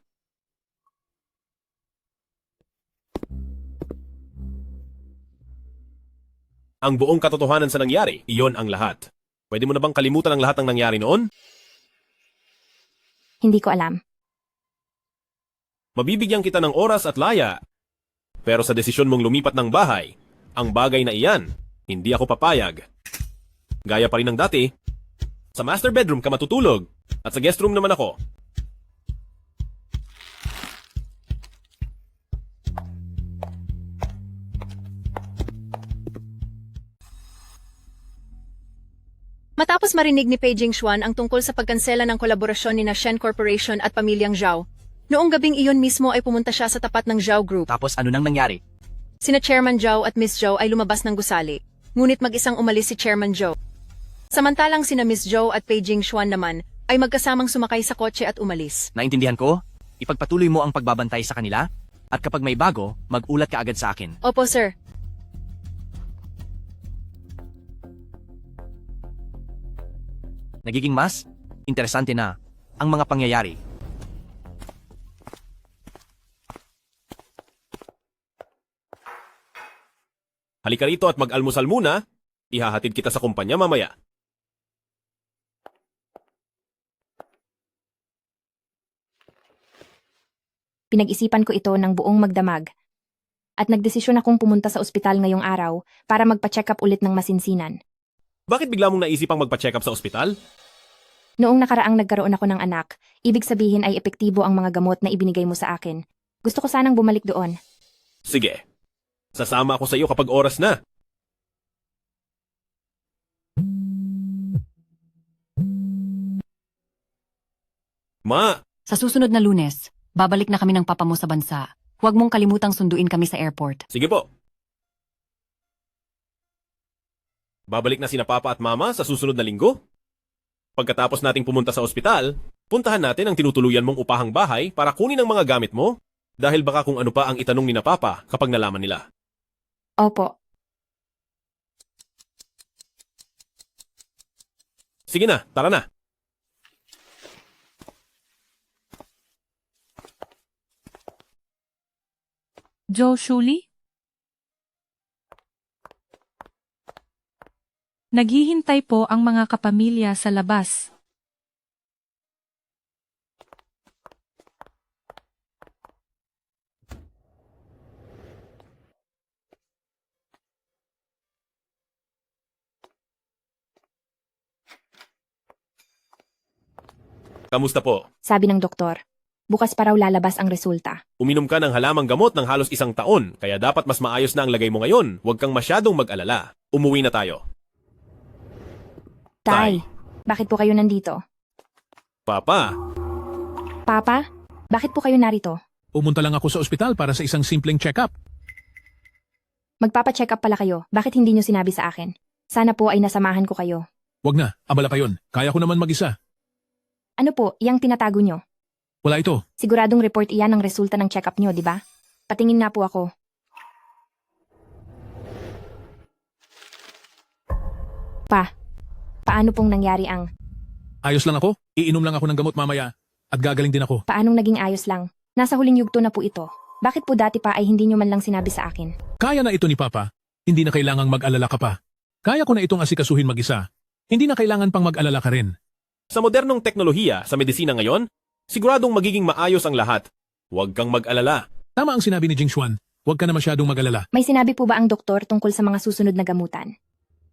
Ang buong katotohanan sa nangyari, iyon ang lahat. Pwede mo na bang kalimutan ang lahat ng nangyari noon? Hindi ko alam. Mabibigyan kita ng oras at laya. Pero sa desisyon mong lumipat ng bahay, ang bagay na iyan, hindi ako papayag. Gaya pa rin ng dati, sa master bedroom ka matutulog, at sa guest room naman ako. Matapos marinig ni Beijing Xuan ang tungkol sa pagkansela ng kolaborasyon ni na Shen Corporation at pamilyang Zhao, noong gabing iyon mismo ay pumunta siya sa tapat ng Zhao Group. Tapos ano nang nangyari? Sina Chairman Zhao at Miss Zhao ay lumabas ng gusali, ngunit mag-isang umalis si Chairman Zhao. Samantalang sina Miss Zhao at Beijing Xuan naman ay magkasamang sumakay sa kotse at umalis. Naintindihan ko? Ipagpatuloy mo ang pagbabantay sa kanila? At kapag may bago, mag-ulat ka agad sa akin. Opo, sir. Nagiging mas interesante na ang mga pangyayari. Halika rito at mag-almusal muna. Ihahatid kita sa kumpanya mamaya. Pinag-isipan ko ito ng buong magdamag. At nagdesisyon akong pumunta sa ospital ngayong araw para magpa-check up ulit ng masinsinan. Bakit bigla mong naisipang magpa-check up sa ospital? Noong nakaraang nagkaroon ako ng anak, ibig sabihin ay epektibo ang mga gamot na ibinigay mo sa akin. Gusto ko sanang bumalik doon. Sige. Sasama ako sa iyo kapag oras na. Ma! Sa susunod na Lunes, babalik na kami ng papa mo sa bansa. Huwag mong kalimutang sunduin kami sa airport. Sige po. Babalik na sina Papa at Mama sa susunod na linggo? Pagkatapos nating pumunta sa ospital, puntahan natin ang tinutuluyan mong upahang bahay para kunin ang mga gamit mo dahil baka kung ano pa ang itanong ni na Papa kapag nalaman nila. Opo. Sige na, tara na. Joe Shuli? Naghihintay po ang mga kapamilya sa labas. Kamusta po? Sabi ng doktor, bukas pa raw lalabas ang resulta. Uminom ka ng halamang gamot ng halos 1 taon, kaya dapat mas maayos na ang lagay mo ngayon. Huwag kang masyadong mag-alala. Umuwi na tayo. Tay, bakit po kayo nandito? Papa, Papa, bakit po kayo narito? Pumunta lang ako sa ospital para sa isang simpleng check-up. Magpapa-check up pala kayo. Bakit hindi nyo sinabi sa akin? Sana po ay nasamahan ko kayo. Wag na, abala pa yun. Kaya ko naman mag-isa. Ano po, iyang tinatago nyo? Wala ito. Siguradong report iyan ang resulta ng check-up nyo, di ba? Patingin nga po ako. Paano pong nangyari ang... Ayos lang ako. Iinom lang ako ng gamot mamaya. At gagaling din ako. Paanong naging ayos lang? Nasa huling yugto na po ito. Bakit po dati pa ay hindi nyo man lang sinabi sa akin? Kaya na ito ni Papa. Hindi na kailangang mag-alala ka pa. Kaya ko na itong asikasuhin mag-isa. Hindi na kailangan pang mag-alala ka rin. sa modernong teknolohiya sa medisina ngayon, siguradong magiging maayos ang lahat. Huwag kang mag-alala. Tama ang sinabi ni Jing Xuan. Huwag ka na masyadong mag-alala. May sinabi po ba ang doktor tungkol sa mga susunod na gamutan?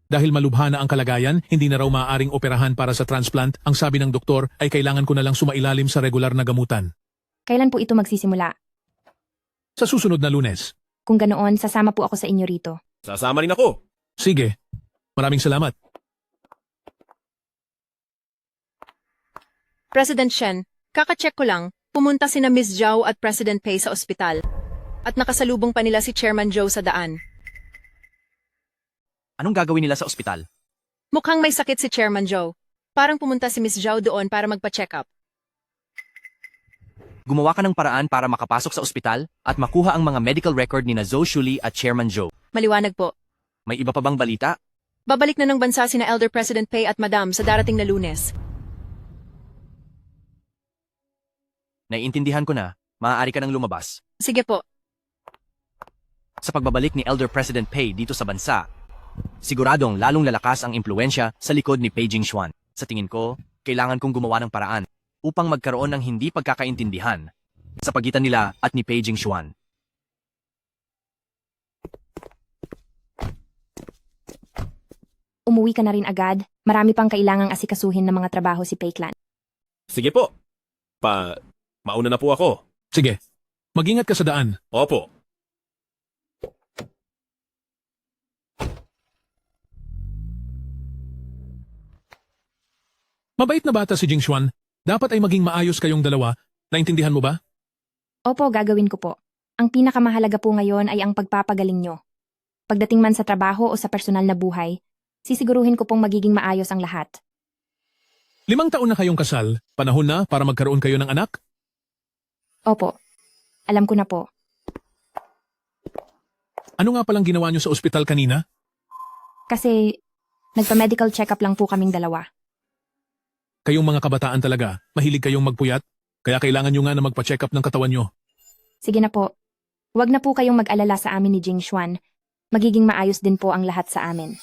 Dahil malubha na ang kalagayan, hindi na raw maaaring operahan para sa transplant, ang sabi ng doktor ay kailangan ko na lang sumailalim sa regular na gamutan. Kailan po ito magsisimula? Sa susunod na Lunes. Kung ganoon, sasama po ako sa inyo rito. Sasama rin ako. Sige. Maraming salamat. President Shen, kakacheck ko lang, pumunta sina Ms. Zhao at President Pei sa ospital. At nakasalubong pa nila si Chairman Zhou sa daan. Anong gagawin nila sa ospital? Mukhang may sakit si Chairman Zhou. Parang pumunta si Ms. Zhao doon para magpa-check up. Gumawa ka ng paraan para makapasok sa ospital at makuha ang mga medical record ni na Zhou Shuli at Chairman Zhou. Maliwanag po. May iba pa bang balita? Babalik na ng bansa sina Elder President Pei at Madam sa darating na Lunes. Naiintindihan ko na, maaari ka nang lumabas. Sige po. Sa pagbabalik ni Elder President Pei dito sa bansa, siguradong lalong lalakas ang impluensya sa likod ni Pei Jingxuan. Sa tingin ko, kailangan kong gumawa ng paraan upang magkaroon ng hindi pagkakaintindihan sa pagitan nila at ni Pei Jingxuan. Umuwi ka na rin agad. Marami pang kailangang asikasuhin ng mga trabaho si Pei Clan. Sige po. Mauna na po ako. Sige. Mag-ingat ka sa daan. Opo. Mabait na bata si Jing Xuan. Dapat ay maging maayos kayong dalawa. Naintindihan mo ba? Opo, gagawin ko po. Ang pinakamahalaga po ngayon ay ang pagpapagaling nyo. Pagdating man sa trabaho o sa personal na buhay, sisiguruhin ko pong magiging maayos ang lahat. 5 taon na kayong kasal. Panahon na para magkaroon kayo ng anak? Opo. Alam ko na po. Ano nga palang ginawa nyo sa ospital kanina? Kasi nagpa-medical check-up lang po kaming dalawa. Kayong mga kabataan talaga, mahilig kayong magpuyat? Kaya kailangan nyo nga na magpa-check up ng katawan nyo. Sige na po. Huwag na po kayong mag-alala sa amin ni Jing Xuan. Magiging maayos din po ang lahat sa amin.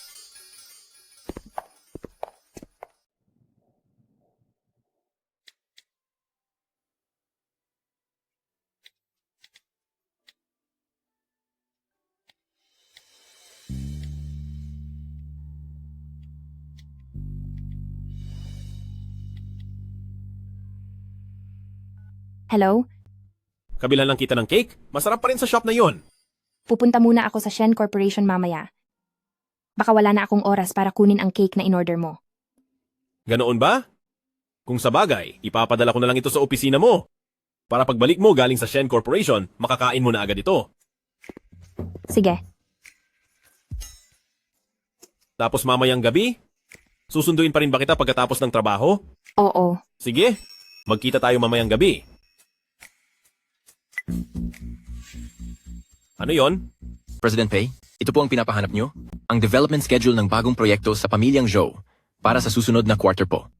Hello? Kabila lang kita ng cake, masarap pa rin sa shop na yon. Pupunta muna ako sa Shen Corporation mamaya. Baka wala na akong oras para kunin ang cake na in-order mo. Ganoon ba? Kung sa bagay, ipapadala ko na lang ito sa opisina mo. Para pagbalik mo galing sa Shen Corporation, makakain mo na agad ito. Sige. Tapos mamayang gabi, susunduin pa rin ba kita pagkatapos ng trabaho? Oo. Sige, magkita tayo mamayang gabi. Ano yon? President Pei, ito po ang pinapahanap nyo? Ang development schedule ng bagong proyekto sa pamilyang Zhou para sa susunod na quarter po.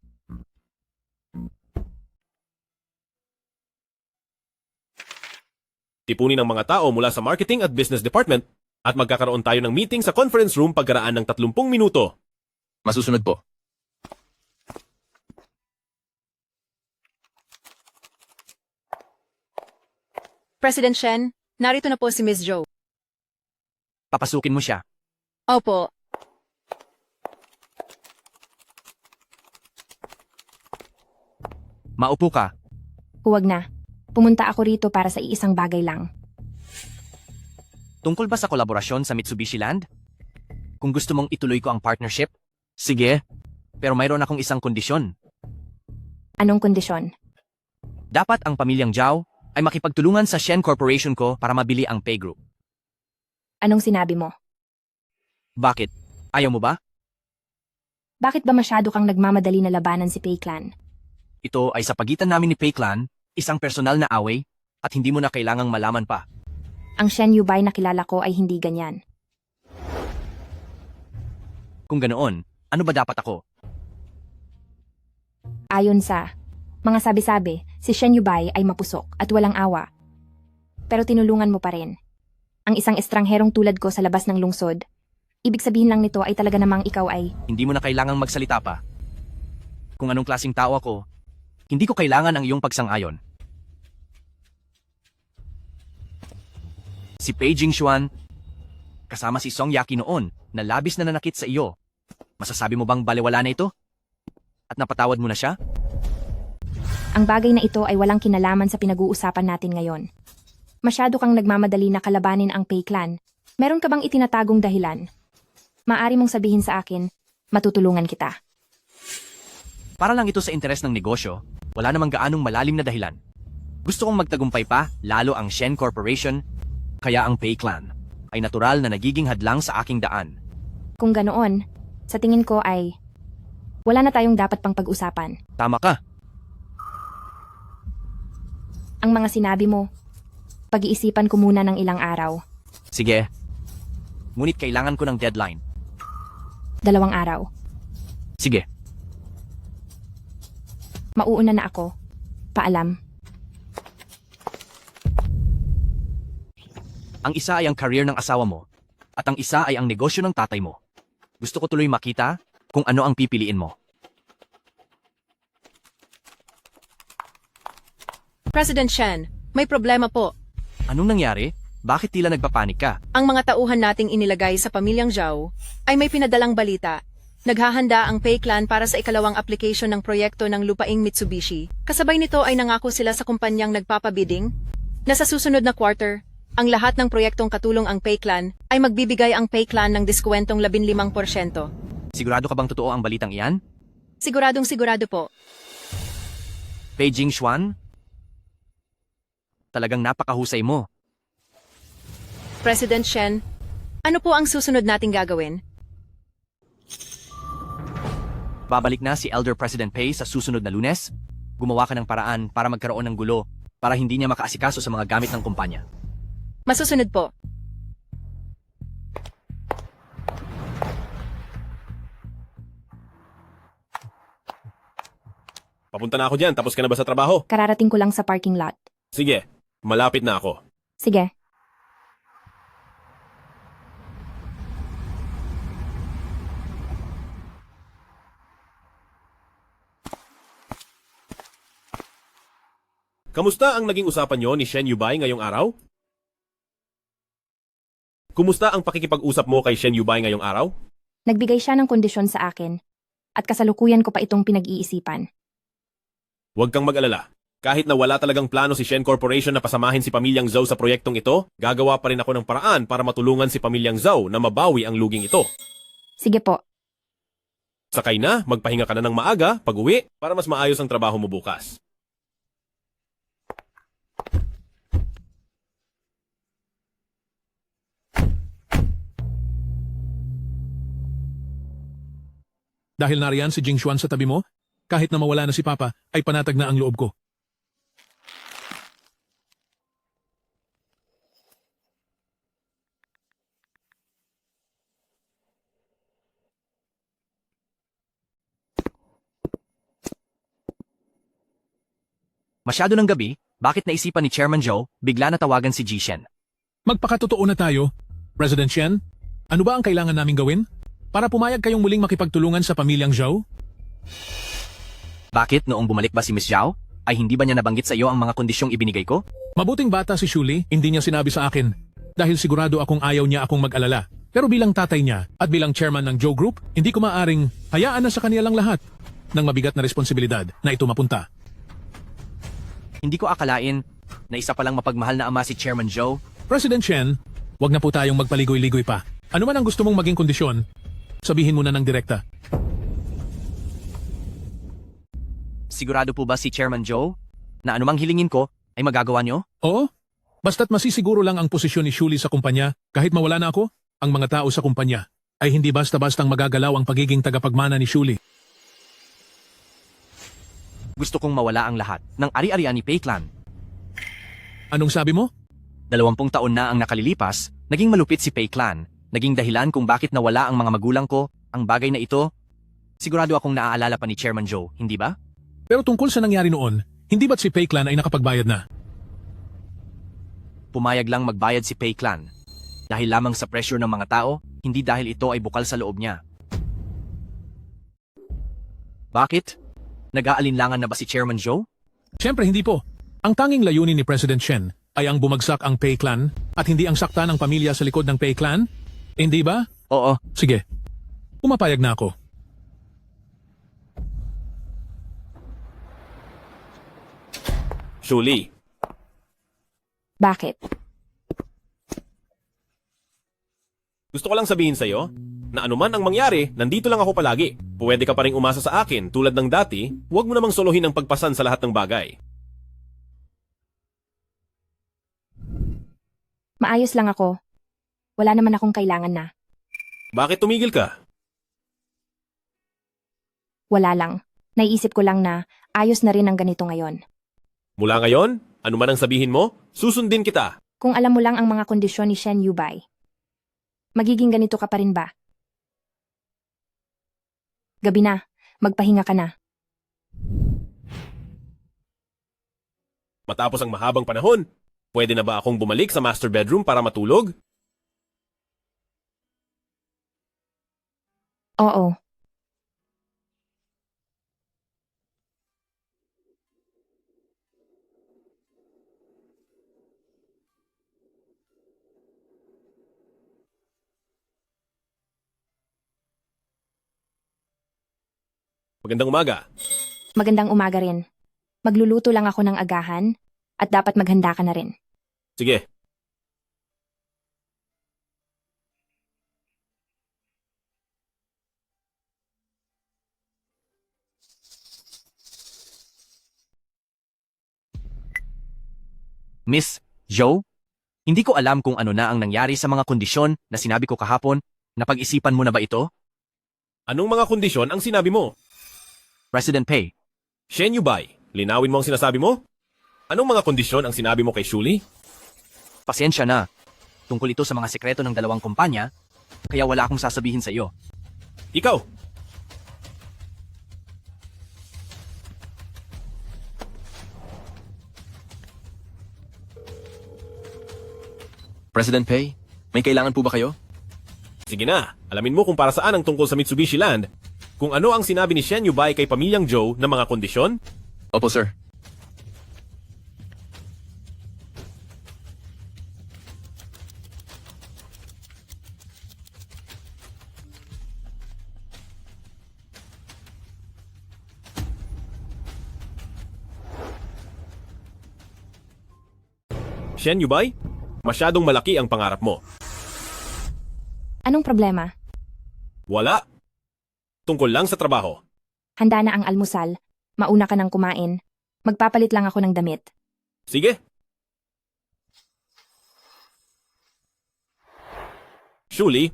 Tipunin ng mga tao mula sa marketing at business department at magkakaroon tayo ng meeting sa conference room pagkaraan ng 30 minuto. Masusunod po. President Shen, narito na po si Miss Zhou. Papasukin mo siya. Opo. Maupo ka. Huwag na. Pumunta ako rito para sa iisang bagay lang. Tungkol ba sa kolaborasyon sa Mitsubishi Land? Kung gusto mong ituloy ko ang partnership, sige. Pero mayroon akong isang kondisyon. Anong kondisyon? Dapat ang pamilyang Zhao ay makipagtulungan sa Shen Corporation ko para mabili ang Pei Group. Anong sinabi mo? Bakit? Ayaw mo ba? Bakit ba masyado kang nagmamadali na labanan si Pei Clan? Ito ay sa pagitan namin ni Pei Clan, isang personal na away, at hindi mo na kailangang malaman pa. Ang Shen Yubay na kilala ko ay hindi ganyan. Kung ganoon, ano ba dapat ako? Ayon sa mga sabi-sabi, si Shen Yubay ay mapusok at walang awa. Pero tinulungan mo pa rin. Ang isang estrangherong tulad ko sa labas ng lungsod, ibig sabihin lang nito ay talaga namang ikaw ay... Hindi mo na kailangang magsalita pa. Kung anong klaseng tao ako, hindi ko kailangan ang iyong pagsang-ayon. Si Pei Jingxuan, kasama si Song Yaki noon, na labis na nanakit sa iyo. Masasabi mo bang balewala na ito? At napatawad mo na siya? Ang bagay na ito ay walang kinalaman sa pinag-uusapan natin ngayon. Masyado kang nagmamadali na kalabanin ang Pei Clan. Meron ka bang itinatagong dahilan? Maari mong sabihin sa akin, matutulungan kita. Para lang ito sa interes ng negosyo, wala namang gaanong malalim na dahilan. Gusto kong magtagumpay pa, lalo ang Shen Corporation, kaya ang Pei Clan ay natural na nagiging hadlang sa aking daan. Kung ganoon, sa tingin ko ay wala na tayong dapat pang pag-usapan. Tama ka. Ang mga sinabi mo, pag-iisipan ko muna ng ilang araw. Sige. Ngunit kailangan ko ng deadline. 2 araw. Sige. Mauuna na ako. Paalam. Ang isa ay ang career ng asawa mo, at ang isa ay ang negosyo ng tatay mo. Gusto ko tuloy makita kung ano ang pipiliin mo. President Shen, may problema po. Anong nangyari? Bakit tila nagpapanik ka? Ang mga tauhan nating inilagay sa pamilyang Zhao ay may pinadalang balita. Naghahanda ang Pei Clan para sa ikalawang application ng proyekto ng lupaing Mitsubishi. Kasabay nito ay nangako sila sa kumpanyang nagpapabidding na sa susunod na quarter, ang lahat ng proyektong katulong ang Pei Clan ay magbibigay ang Pei Clan ng diskwentong 15%. Sigurado ka bang totoo ang balitang iyan? Siguradong sigurado po. Pei Jingxuan? Talagang napakahusay mo. President Shen, ano po ang susunod nating gagawin? Babalik na si Elder President Pei sa susunod na Lunes? Gumawa ka ng paraan para magkaroon ng gulo para hindi niya makaasikaso sa mga gamit ng kumpanya. Masusunod po. Papunta na ako dyan, tapos ka na ba sa trabaho? Kararating ko lang sa parking lot. Sige, malapit na ako. Sige. Kamusta ang naging usapan nyo ni Shen Yubay ngayong araw? Kumusta ang pakikipag-usap mo kay Shen Yubay ngayong araw? Nagbigay siya ng kondisyon sa akin at kasalukuyan ko pa itong pinag-iisipan. Huwag kang mag-alala. Kahit na wala talagang plano si Shen Corporation na pasamahin si pamilyang Zhou sa proyektong ito, gagawa pa rin ako ng paraan para matulungan si pamilyang Zhou na mabawi ang luging ito. Sige po. Sakay na, magpahinga ka na ng maaga, pag-uwi, para mas maayos ang trabaho mo bukas. Dahil nariyan si Jing Xuan sa tabi mo, kahit na mawala na si Papa, ay panatag na ang loob ko. Masyado ng gabi, bakit naisipan ni Chairman Zhou bigla na tawagan si Jishen? Magpakatotoo na tayo. President Shen, ano ba ang kailangan naming gawin? Para pumayag kayong muling makipagtulungan sa pamilyang Zhou? Bakit noong bumalik ba si Miss Zhao, ay hindi ba niya nabanggit sa iyo ang mga kondisyong ibinigay ko? Mabuting bata si Shuli, hindi niya sinabi sa akin. Dahil sigurado akong ayaw niya akong mag-alala. Pero bilang tatay niya at bilang chairman ng Zhou Group, hindi ko maaring hayaan na sa kanilang lahat ng mabigat na responsibilidad na ito mapunta. Hindi ko akalain na isa palang mapagmahal na ama si Chairman Zhou. President Shen, wag na po tayong magpaligoy-ligoy pa. Ano man ang gusto mong maging kondisyon, sabihin mo na ng direkta. Sigurado po ba si Chairman Zhou na anumang hilingin ko ay magagawa niyo? Oo. Basta't masisiguro lang ang posisyon ni Shuli sa kumpanya, kahit mawala na ako, ang mga tao sa kumpanya ay hindi basta-bastang magagalaw ang pagiging tagapagmana ni Shuli. Gusto kong mawala ang lahat ng ari-arian ni Pei Clan. Anong sabi mo? 20 taon na ang nakalilipas, naging malupit si Pei Clan. Naging dahilan kung bakit nawala ang mga magulang ko, ang bagay na ito. Sigurado akong naaalala pa ni Chairman Zhou, hindi ba? Pero tungkol sa nangyari noon, hindi ba't si Pei Clan ay nakapagbayad na? Pumayag lang magbayad si Pei Clan. Dahil lamang sa pressure ng mga tao, hindi dahil ito ay bukal sa loob niya. Bakit? Nag-aalinlangan na ba si Chairman Zhou? Siyempre hindi po. Ang tanging layunin ni President Shen ay ang bumagsak ang Pei Clan at hindi ang sakta ng pamilya sa likod ng Pei Clan? Hindi ba? Oo. Sige. Pumapayag na ako. Shuli, Bakit? gusto ko lang sabihin sa'yo na anuman ang mangyari, nandito lang ako palagi. Pwede ka pa rin umasa sa akin tulad ng dati, huwag mo namang solohin ang pagpasan sa lahat ng bagay. Maayos lang ako. Wala naman akong kailangan na. Bakit tumigil ka? Wala lang. Naiisip ko lang na ayos na rin ang ganito ngayon. Mula ngayon, anuman ang sabihin mo, susundin kita. Kung alam mo lang ang mga kondisyon ni Shen Yubay, magiging ganito ka pa rin ba? Gabi na, magpahinga ka na. Matapos ang mahabang panahon, pwede na ba akong bumalik sa master bedroom para matulog? Oo. Magandang umaga. Magandang umaga rin. Magluluto lang ako ng agahan at dapat maghanda ka na rin. Sige. Miss Zhou, hindi ko alam kung ano na ang nangyari sa mga kondisyon na sinabi ko kahapon. Napag-isipan mo na ba ito? Anong mga kondisyon ang sinabi mo? President Pei. Shen Yubay, linawin mo ang sinasabi mo? Anong mga kondisyon ang sinabi mo kay Shuli? Pasensya na. Tungkol ito sa mga sekreto ng dalawang kumpanya, kaya wala akong sasabihin sa iyo. Ikaw! President Pei, may kailangan po ba kayo? Sige na, alamin mo kung para saan ang tungkol sa Mitsubishi Land. Kung ano ang sinabi ni Shen Yubay kay pamilyang Zhou na mga kondisyon? Opo, sir. Shen Yubay, masyadong malaki ang pangarap mo. Anong problema? Wala. Tungkol lang sa trabaho. Handa na ang almusal. Mauna ka ng kumain. Magpapalit lang ako ng damit. Sige. Shuli,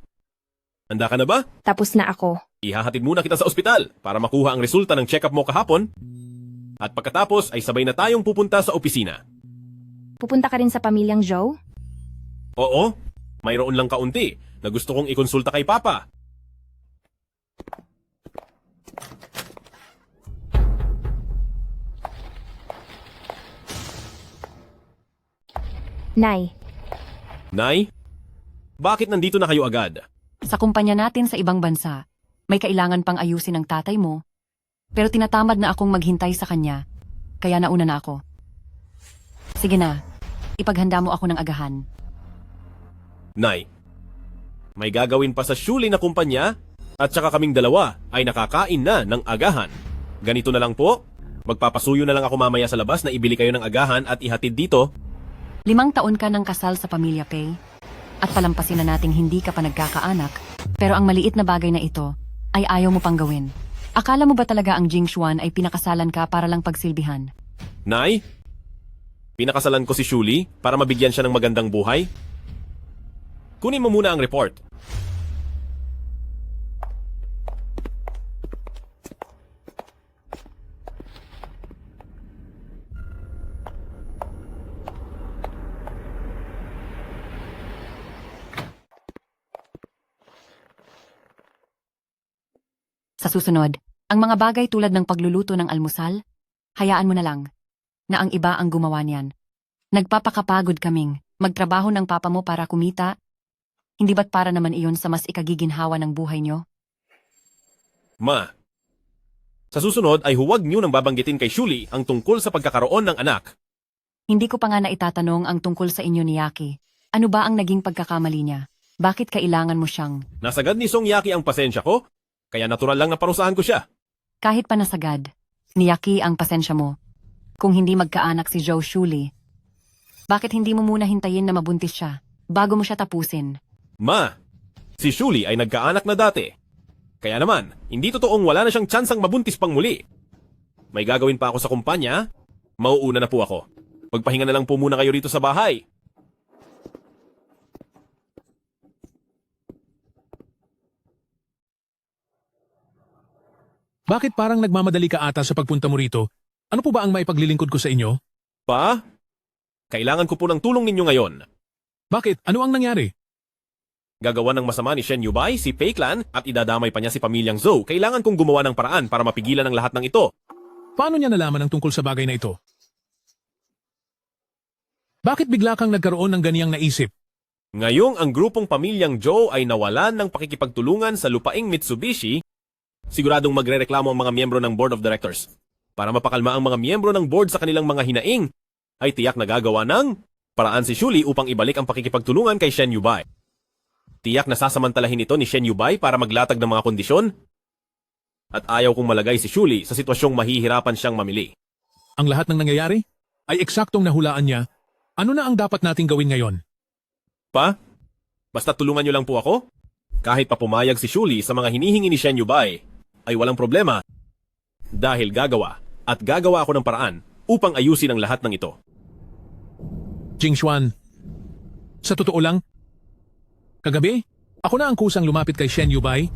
handa ka na ba? Tapos na ako. Ihahatid muna kita sa ospital para makuha ang resulta ng check-up mo kahapon. At pagkatapos ay sabay na tayong pupunta sa opisina. Pupunta ka rin sa pamilyang Joe? Oo, mayroon lang kaunti na gusto kong ikonsulta kay Papa. Nay, Nay, bakit nandito na kayo agad? Sa kumpanya natin sa ibang bansa, may kailangan pang ayusin ng tatay mo. Pero tinatamad na akong maghintay sa kanya, kaya nauna na ako. Sige na, ipaghanda mo ako ng agahan. Nay, may gagawin pa sa Shuli na kumpanya at saka kaming dalawa ay nakakain na ng agahan. Ganito na lang po, magpapasuyo na lang ako mamaya sa labas na ibili kayo ng agahan at ihatid dito. 5 taon ka ng kasal sa pamilya Pei, at palampasin na nating hindi ka pa nagkakaanak, pero ang maliit na bagay na ito ay ayaw mo pang gawin. Akala mo ba talaga ang Jingshuan ay pinakasalan ka para lang pagsilbihan? Nay, pinakasalan ko si Shuli para mabigyan siya ng magandang buhay. Kunin mo muna ang report. Sa susunod, ang mga bagay tulad ng pagluluto ng almusal, hayaan mo na lang, na ang iba ang gumawa niyan. Nagpapakapagod kaming magtrabaho ng papa mo para kumita. Hindi ba't para naman iyon sa mas ikagiginhawa ng buhay nyo? Ma, sa susunod ay huwag niyo nang babanggitin kay Shuli ang tungkol sa pagkakaroon ng anak. Hindi ko pa nga naitatanong ang tungkol sa inyo ni Yaki. Ano ba ang naging pagkakamali niya? Bakit kailangan mo siyang... Nasagad ni Song Yaki ang pasensya ko, kaya natural lang na parusahan ko siya. Kahit pa nasagad, ni Yaki ang pasensya mo. Kung hindi magkaanak si Joe Shuli, bakit hindi mo muna hintayin na mabuntis siya bago mo siya tapusin? Ma, si Shuli ay nagkaanak na dati. Kaya naman, hindi totoong wala na siyang tsansang mabuntis pang muli. May gagawin pa ako sa kumpanya, mauuna na po ako. Magpahinga na lang po muna kayo rito sa bahay. Bakit parang nagmamadali ka ata sa pagpunta mo rito? Ano po ba ang maipaglilingkod ko sa inyo? Pa, kailangan ko po ng tulong ninyo ngayon. Bakit? Ano ang nangyari? Gagawa ng masama ni Shen Yubay, si Pei Clan, at idadamay pa niya si pamilyang Zhou. Kailangan kong gumawa ng paraan para mapigilan ang lahat ng ito. Paano niya nalaman ang tungkol sa bagay na ito? Bakit bigla kang nagkaroon ng ganiyang naisip? Ngayong ang grupong pamilyang Zhou ay nawalan ng pakikipagtulungan sa lupaing Mitsubishi, siguradong magrereklamo ang mga miyembro ng Board of Directors. Para mapakalma ang mga miyembro ng board sa kanilang mga hinaing, ay tiyak na gagawa ng paraan si Shuli upang ibalik ang pakikipagtulungan kay Shen Yubay. Tiyak na sasamantalahin ito ni Shen Yubay para maglatag ng mga kondisyon. At ayaw kong malagay si Shuli sa sitwasyong mahihirapan siyang mamili. Ang lahat ng nangyayari ay eksaktong nahulaan niya. Ano na ang dapat nating gawin ngayon? Pa, basta tulungan niyo lang po ako. Kahit pa pumayag si Shuli sa mga hinihingi ni Shen Yubay, ay walang problema. Dahil gagawa ako ng paraan upang ayusin ang lahat ng ito. Jingshuan, sa totoo lang, kagabi, ako na ang kusang lumapit kay Shen Yubay.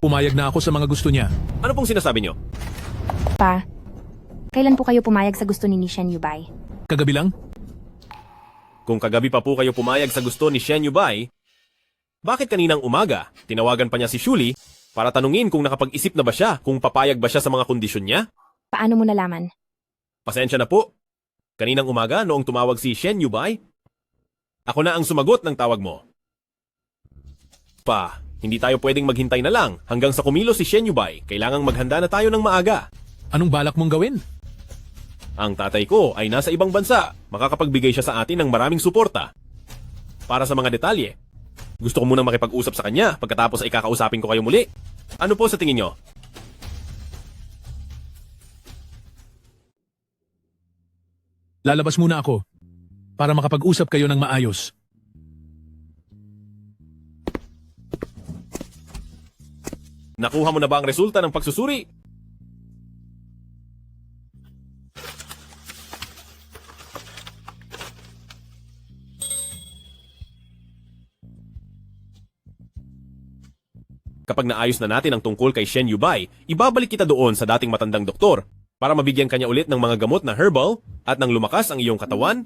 Pumayag na ako sa mga gusto niya. Ano pong sinasabi niyo? Pa, kailan po kayo pumayag sa gusto ni Shen Yubay? Kagabi lang? Kung kagabi pa po kayo pumayag sa gusto ni Shen Yubay, bakit kaninang umaga tinawagan pa niya si Shuli para tanungin kung nakapag-isip na ba siya kung papayag ba siya sa mga kondisyon niya? Paano mo nalaman? Pasensya na po. Kaninang umaga noong tumawag si Shen Yubay, ako na ang sumagot ng tawag mo. Pa, hindi tayo pwedeng maghintay na lang hanggang sa kumilos si Shen Yubay. Kailangang maghanda na tayo ng maaga. Anong balak mong gawin? Ang tatay ko ay nasa ibang bansa. Makakapagbigay siya sa atin ng maraming suporta. Para sa mga detalye, gusto ko munang makipag-usap sa kanya pagkatapos ay kakausapin ko kayo muli. Ano po sa tingin nyo? Lalabas muna ako para makapag-usap kayo ng maayos. Nakuha mo na ba ang resulta ng pagsusuri? Kapag naayos na natin ang tungkol kay Shen Yubay, ibabalik kita doon sa dating matandang doktor para mabigyan kanya ulit ng mga gamot na herbal at nang lumakas ang iyong katawan.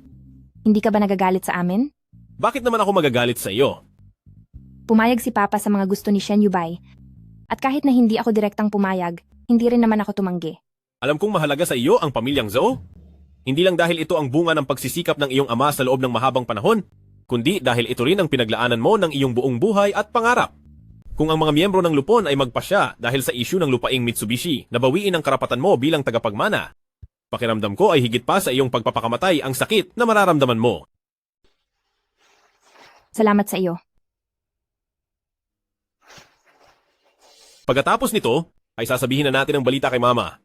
Hindi ka ba nagagalit sa amin? Bakit naman ako magagalit sa iyo? Pumayag si Papa sa mga gusto ni Shen Yubay. At kahit na hindi ako direktang pumayag, hindi rin naman ako tumanggi. Alam kong mahalaga sa iyo ang pamilyang Zhou. Hindi lang dahil ito ang bunga ng pagsisikap ng iyong ama sa loob ng mahabang panahon, kundi dahil ito rin ang pinaglaanan mo ng iyong buong buhay at pangarap. Kung ang mga miyembro ng Lupon ay magpasya dahil sa isyu ng lupaing Mitsubishi na bawiin ang karapatan mo bilang tagapagmana, pakiramdam ko ay higit pa sa iyong pagpapakamatay ang sakit na mararamdaman mo. Salamat sa iyo. Pagkatapos nito, ay sasabihin na natin ang balita kay Mama.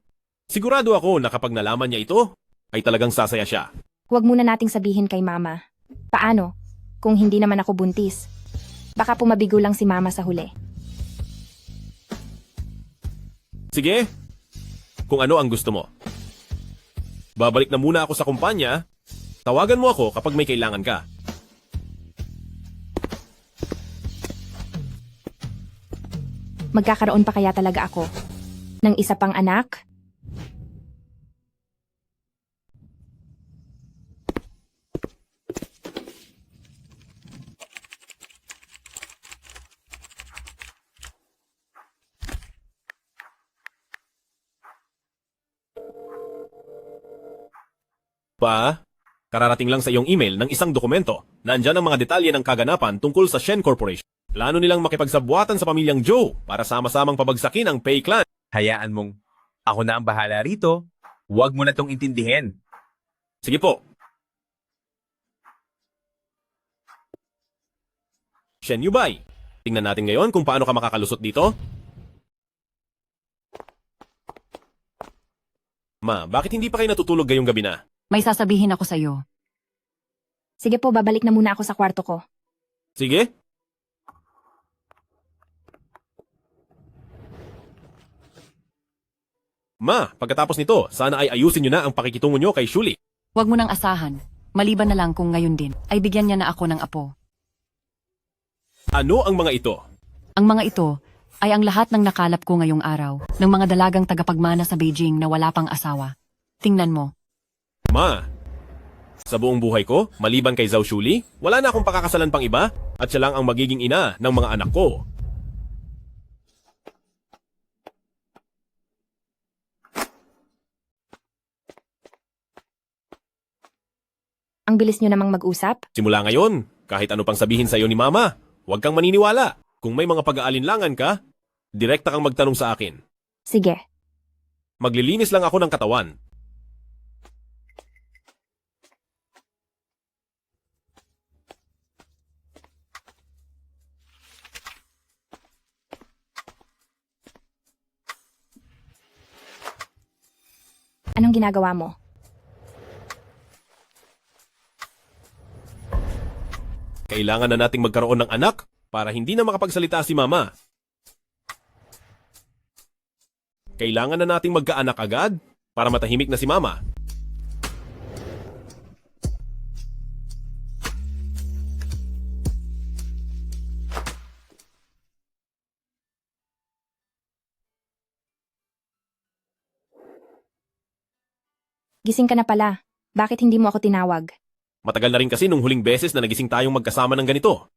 Sigurado ako na kapag nalaman niya ito, ay talagang sasaya siya. Huwag muna nating sabihin kay Mama. Paano? Kung hindi naman ako buntis. Baka pumabigo lang si Mama sa huli. Sige, kung ano ang gusto mo. Babalik na muna ako sa kumpanya. Tawagan mo ako kapag may kailangan ka. Magkakaroon pa kaya talaga ako ng isa pang anak? Pa, kararating lang sa iyong email ng isang dokumento. Nandyan ang mga detalye ng kaganapan tungkol sa Shen Corporation. Plano nilang makipagsabwatan sa pamilyang Zhou para sama-samang pabagsakin ang Pei Clan. Hayaan mong ako na ang bahala rito. Huwag mo na tong intindihin. Sige po. Shen Yubay, tingnan natin ngayon kung paano ka makakalusot dito. Ma, bakit hindi pa kayo natutulog ngayong gabi na? May sasabihin ako sa iyo. Sige po, babalik na muna ako sa kwarto ko. Sige. Ma, pagkatapos nito, sana ay ayusin niyo na ang pakikitungo niyo kay Shuli. Huwag mo nang asahan. Maliban na lang kung ngayon din, ay bigyan niya na ako ng apo. Ano ang mga ito? Ang mga ito ay ang lahat ng nakalap ko ngayong araw ng mga dalagang tagapagmana sa Beijing na wala pang asawa. Tingnan mo. Ma, sa buong buhay ko, maliban kay Zhao Shuli, wala na akong pakakasalan pang iba at siya lang ang magiging ina ng mga anak ko. Ang bilis nyo namang mag-usap? Simula ngayon, kahit ano pang sabihin sa iyo ni Mama, huwag kang maniniwala. Kung may mga pag-aalinlangan ka, direkta kang magtanong sa akin. Sige. Maglilinis lang ako ng katawan. Anong ginagawa mo? Kailangan na nating magkaroon ng anak para hindi na makapagsalita si Mama. Kailangan na nating magkaanak agad para matahimik na si Mama. Gising ka na pala. Bakit hindi mo ako tinawag? Matagal na rin kasi nung huling beses na nagising tayong magkasama ng ganito.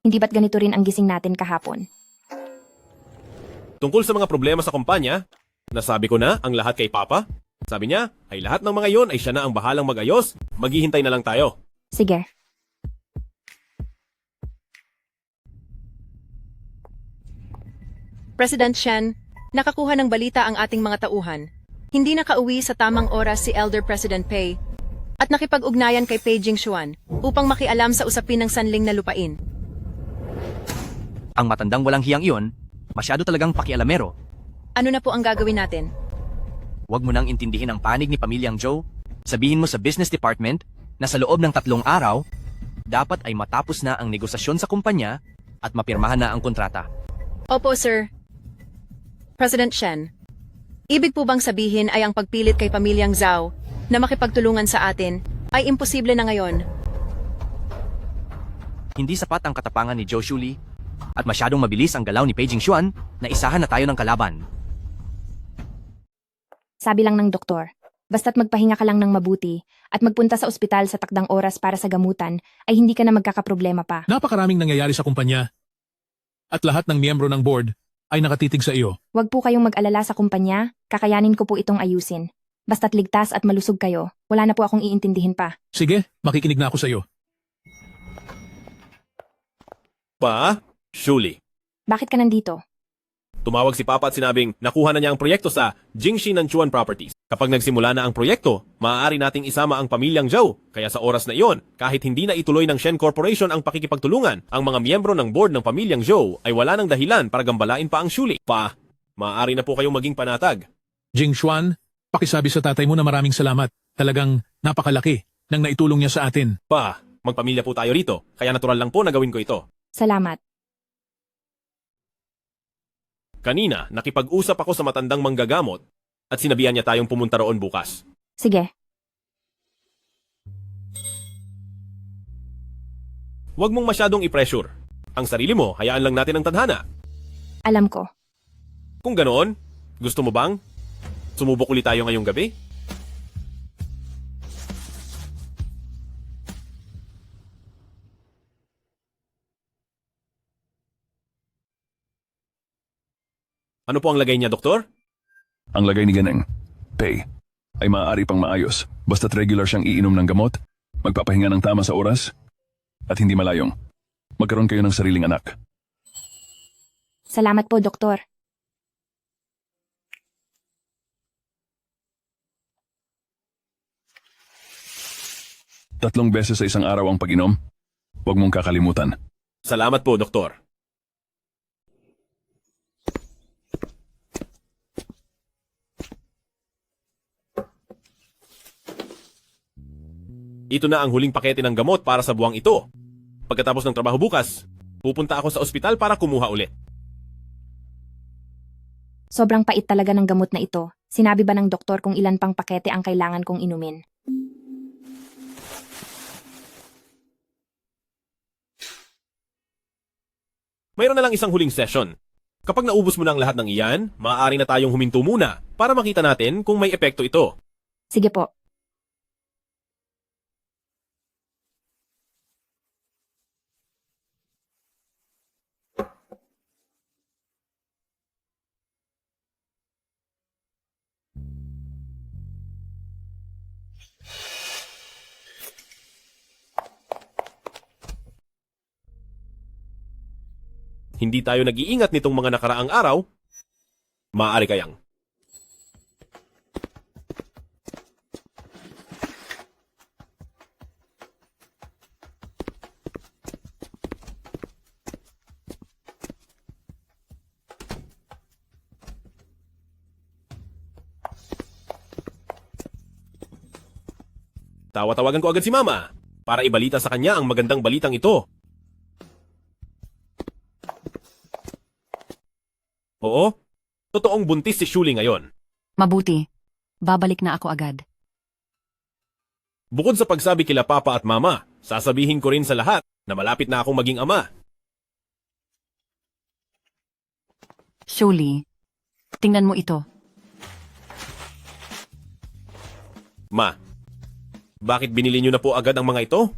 Hindi ba't ganito rin ang gising natin kahapon? Tungkol sa mga problema sa kumpanya, nasabi ko na ang lahat kay Papa. Sabi niya, ay lahat ng mga yon ay siya na ang bahalang mag-ayos. Maghihintay na lang tayo. Sige. President Shen, nakakuha ng balita ang ating mga tauhan. Hindi nakauwi sa tamang oras si Elder President Pei at nakipag-ugnayan kay Pei Jingxuan upang makialam sa usapin ng sanling na lupain. Ang matandang walang hiyang iyon, masyado talagang pakialamero. Ano na po ang gagawin natin? Huwag mo nang intindihin ang panig ni Pamilyang Zhou. Sabihin mo sa business department na sa loob ng 3 araw, dapat ay matapos na ang negosasyon sa kumpanya at mapirmahan na ang kontrata. Opo, sir. President Shen, ibig po bang sabihin ay ang pagpilit kay pamilyang Zhao na makipagtulungan sa atin ay imposible na ngayon? Hindi sapat ang katapangan ni Zhou Shuli at masyadong mabilis ang galaw ni Pei Jingxuan na isahan na tayo ng kalaban. Sabi lang ng doktor, basta't magpahinga ka lang ng mabuti at magpunta sa ospital sa takdang oras para sa gamutan ay hindi ka na magkakaproblema pa. Napakaraming nangyayari sa kumpanya. At lahat ng miyembro ng board ay nakatitig sa iyo. Huwag po kayong mag-alala sa kumpanya, kakayanin ko po itong ayusin. Basta't ligtas at malusog kayo, wala na po akong iintindihin pa. Sige, makikinig na ako sa iyo. Pa, Shuli. Bakit ka nandito? Tumawag si Papa at sinabing nakuha na niya ang proyekto sa Jingxi Nanchuan Properties. Kapag nagsimula na ang proyekto, maaari nating isama ang pamilyang Zhou. Kaya sa oras na iyon, kahit hindi na ituloy ng Shen Corporation ang pakikipagtulungan, ang mga miyembro ng board ng pamilyang Zhou ay wala ng dahilan para gambalain pa ang Shuli. Pa, maaari na po kayong maging panatag. Jingxuan, pakisabi sa tatay mo na maraming salamat. Talagang napakalaki ng naitulong niya sa atin. Pa, magpamilya po tayo rito, kaya natural lang po na gawin ko ito. Salamat. Kanina, nakipag-usap ako sa matandang manggagamot at sinabihan niya tayong pumunta roon bukas. Sige. Huwag mong masyadong i-pressure. Ang sarili mo, hayaan lang natin ang tadhana. Alam ko. Kung ganoon, gusto mo bang sumubok ulit tayo ngayong gabi? Ano po ang lagay niya, doktor? Ang lagay ni Ganeng, Pei, ay maaari pang maayos basta't regular siyang iinom ng gamot, magpapahinga ng tama sa oras, at hindi malayong. Magkaroon kayo ng sariling anak. Salamat po, doktor. Tatlong beses sa isang araw ang pag-inom, huwag mong kakalimutan. Salamat po, doktor. Ito na ang huling pakete ng gamot para sa buwang ito. Pagkatapos ng trabaho bukas, pupunta ako sa ospital para kumuha ulit. Sobrang pait talaga ng gamot na ito. Sinabi ba ng doktor kung ilan pang pakete ang kailangan kong inumin? Mayroon na lang isang huling session. Kapag naubos mo na ang lahat ng iyan, maaari na tayong huminto muna para makita natin kung may epekto ito. Sige po. Hindi tayo nag-iingat nitong mga nakaraang araw, maaari kayang. Tawa-tawagan ko agad si Mama para ibalita sa kanya ang magandang balitang ito. Oo, totoong buntis si Shuli ngayon. Mabuti. Babalik na ako agad. Bukod sa pagsabi kila Papa at Mama, sasabihin ko rin sa lahat na malapit na akong maging ama. Shuli, tingnan mo ito. Ma, bakit binili niyo na po agad ang mga ito?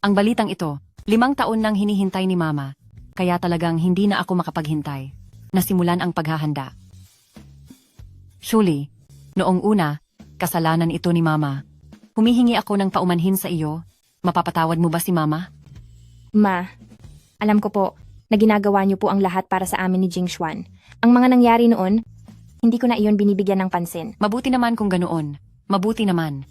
Ang balitang ito, 5 taon nang hinihintay ni Mama, kaya talagang hindi na ako makapaghintay. Nasimulan ang paghahanda. Shuli, noong una, kasalanan ito ni Mama. Humihingi ako ng paumanhin sa iyo. Mapapatawad mo ba si Mama? Ma, alam ko po na ginagawa niyo po ang lahat para sa amin ni Jingxuan. Ang mga nangyari noon, hindi ko na iyon binibigyan ng pansin. Mabuti naman kung ganoon. Mabuti naman.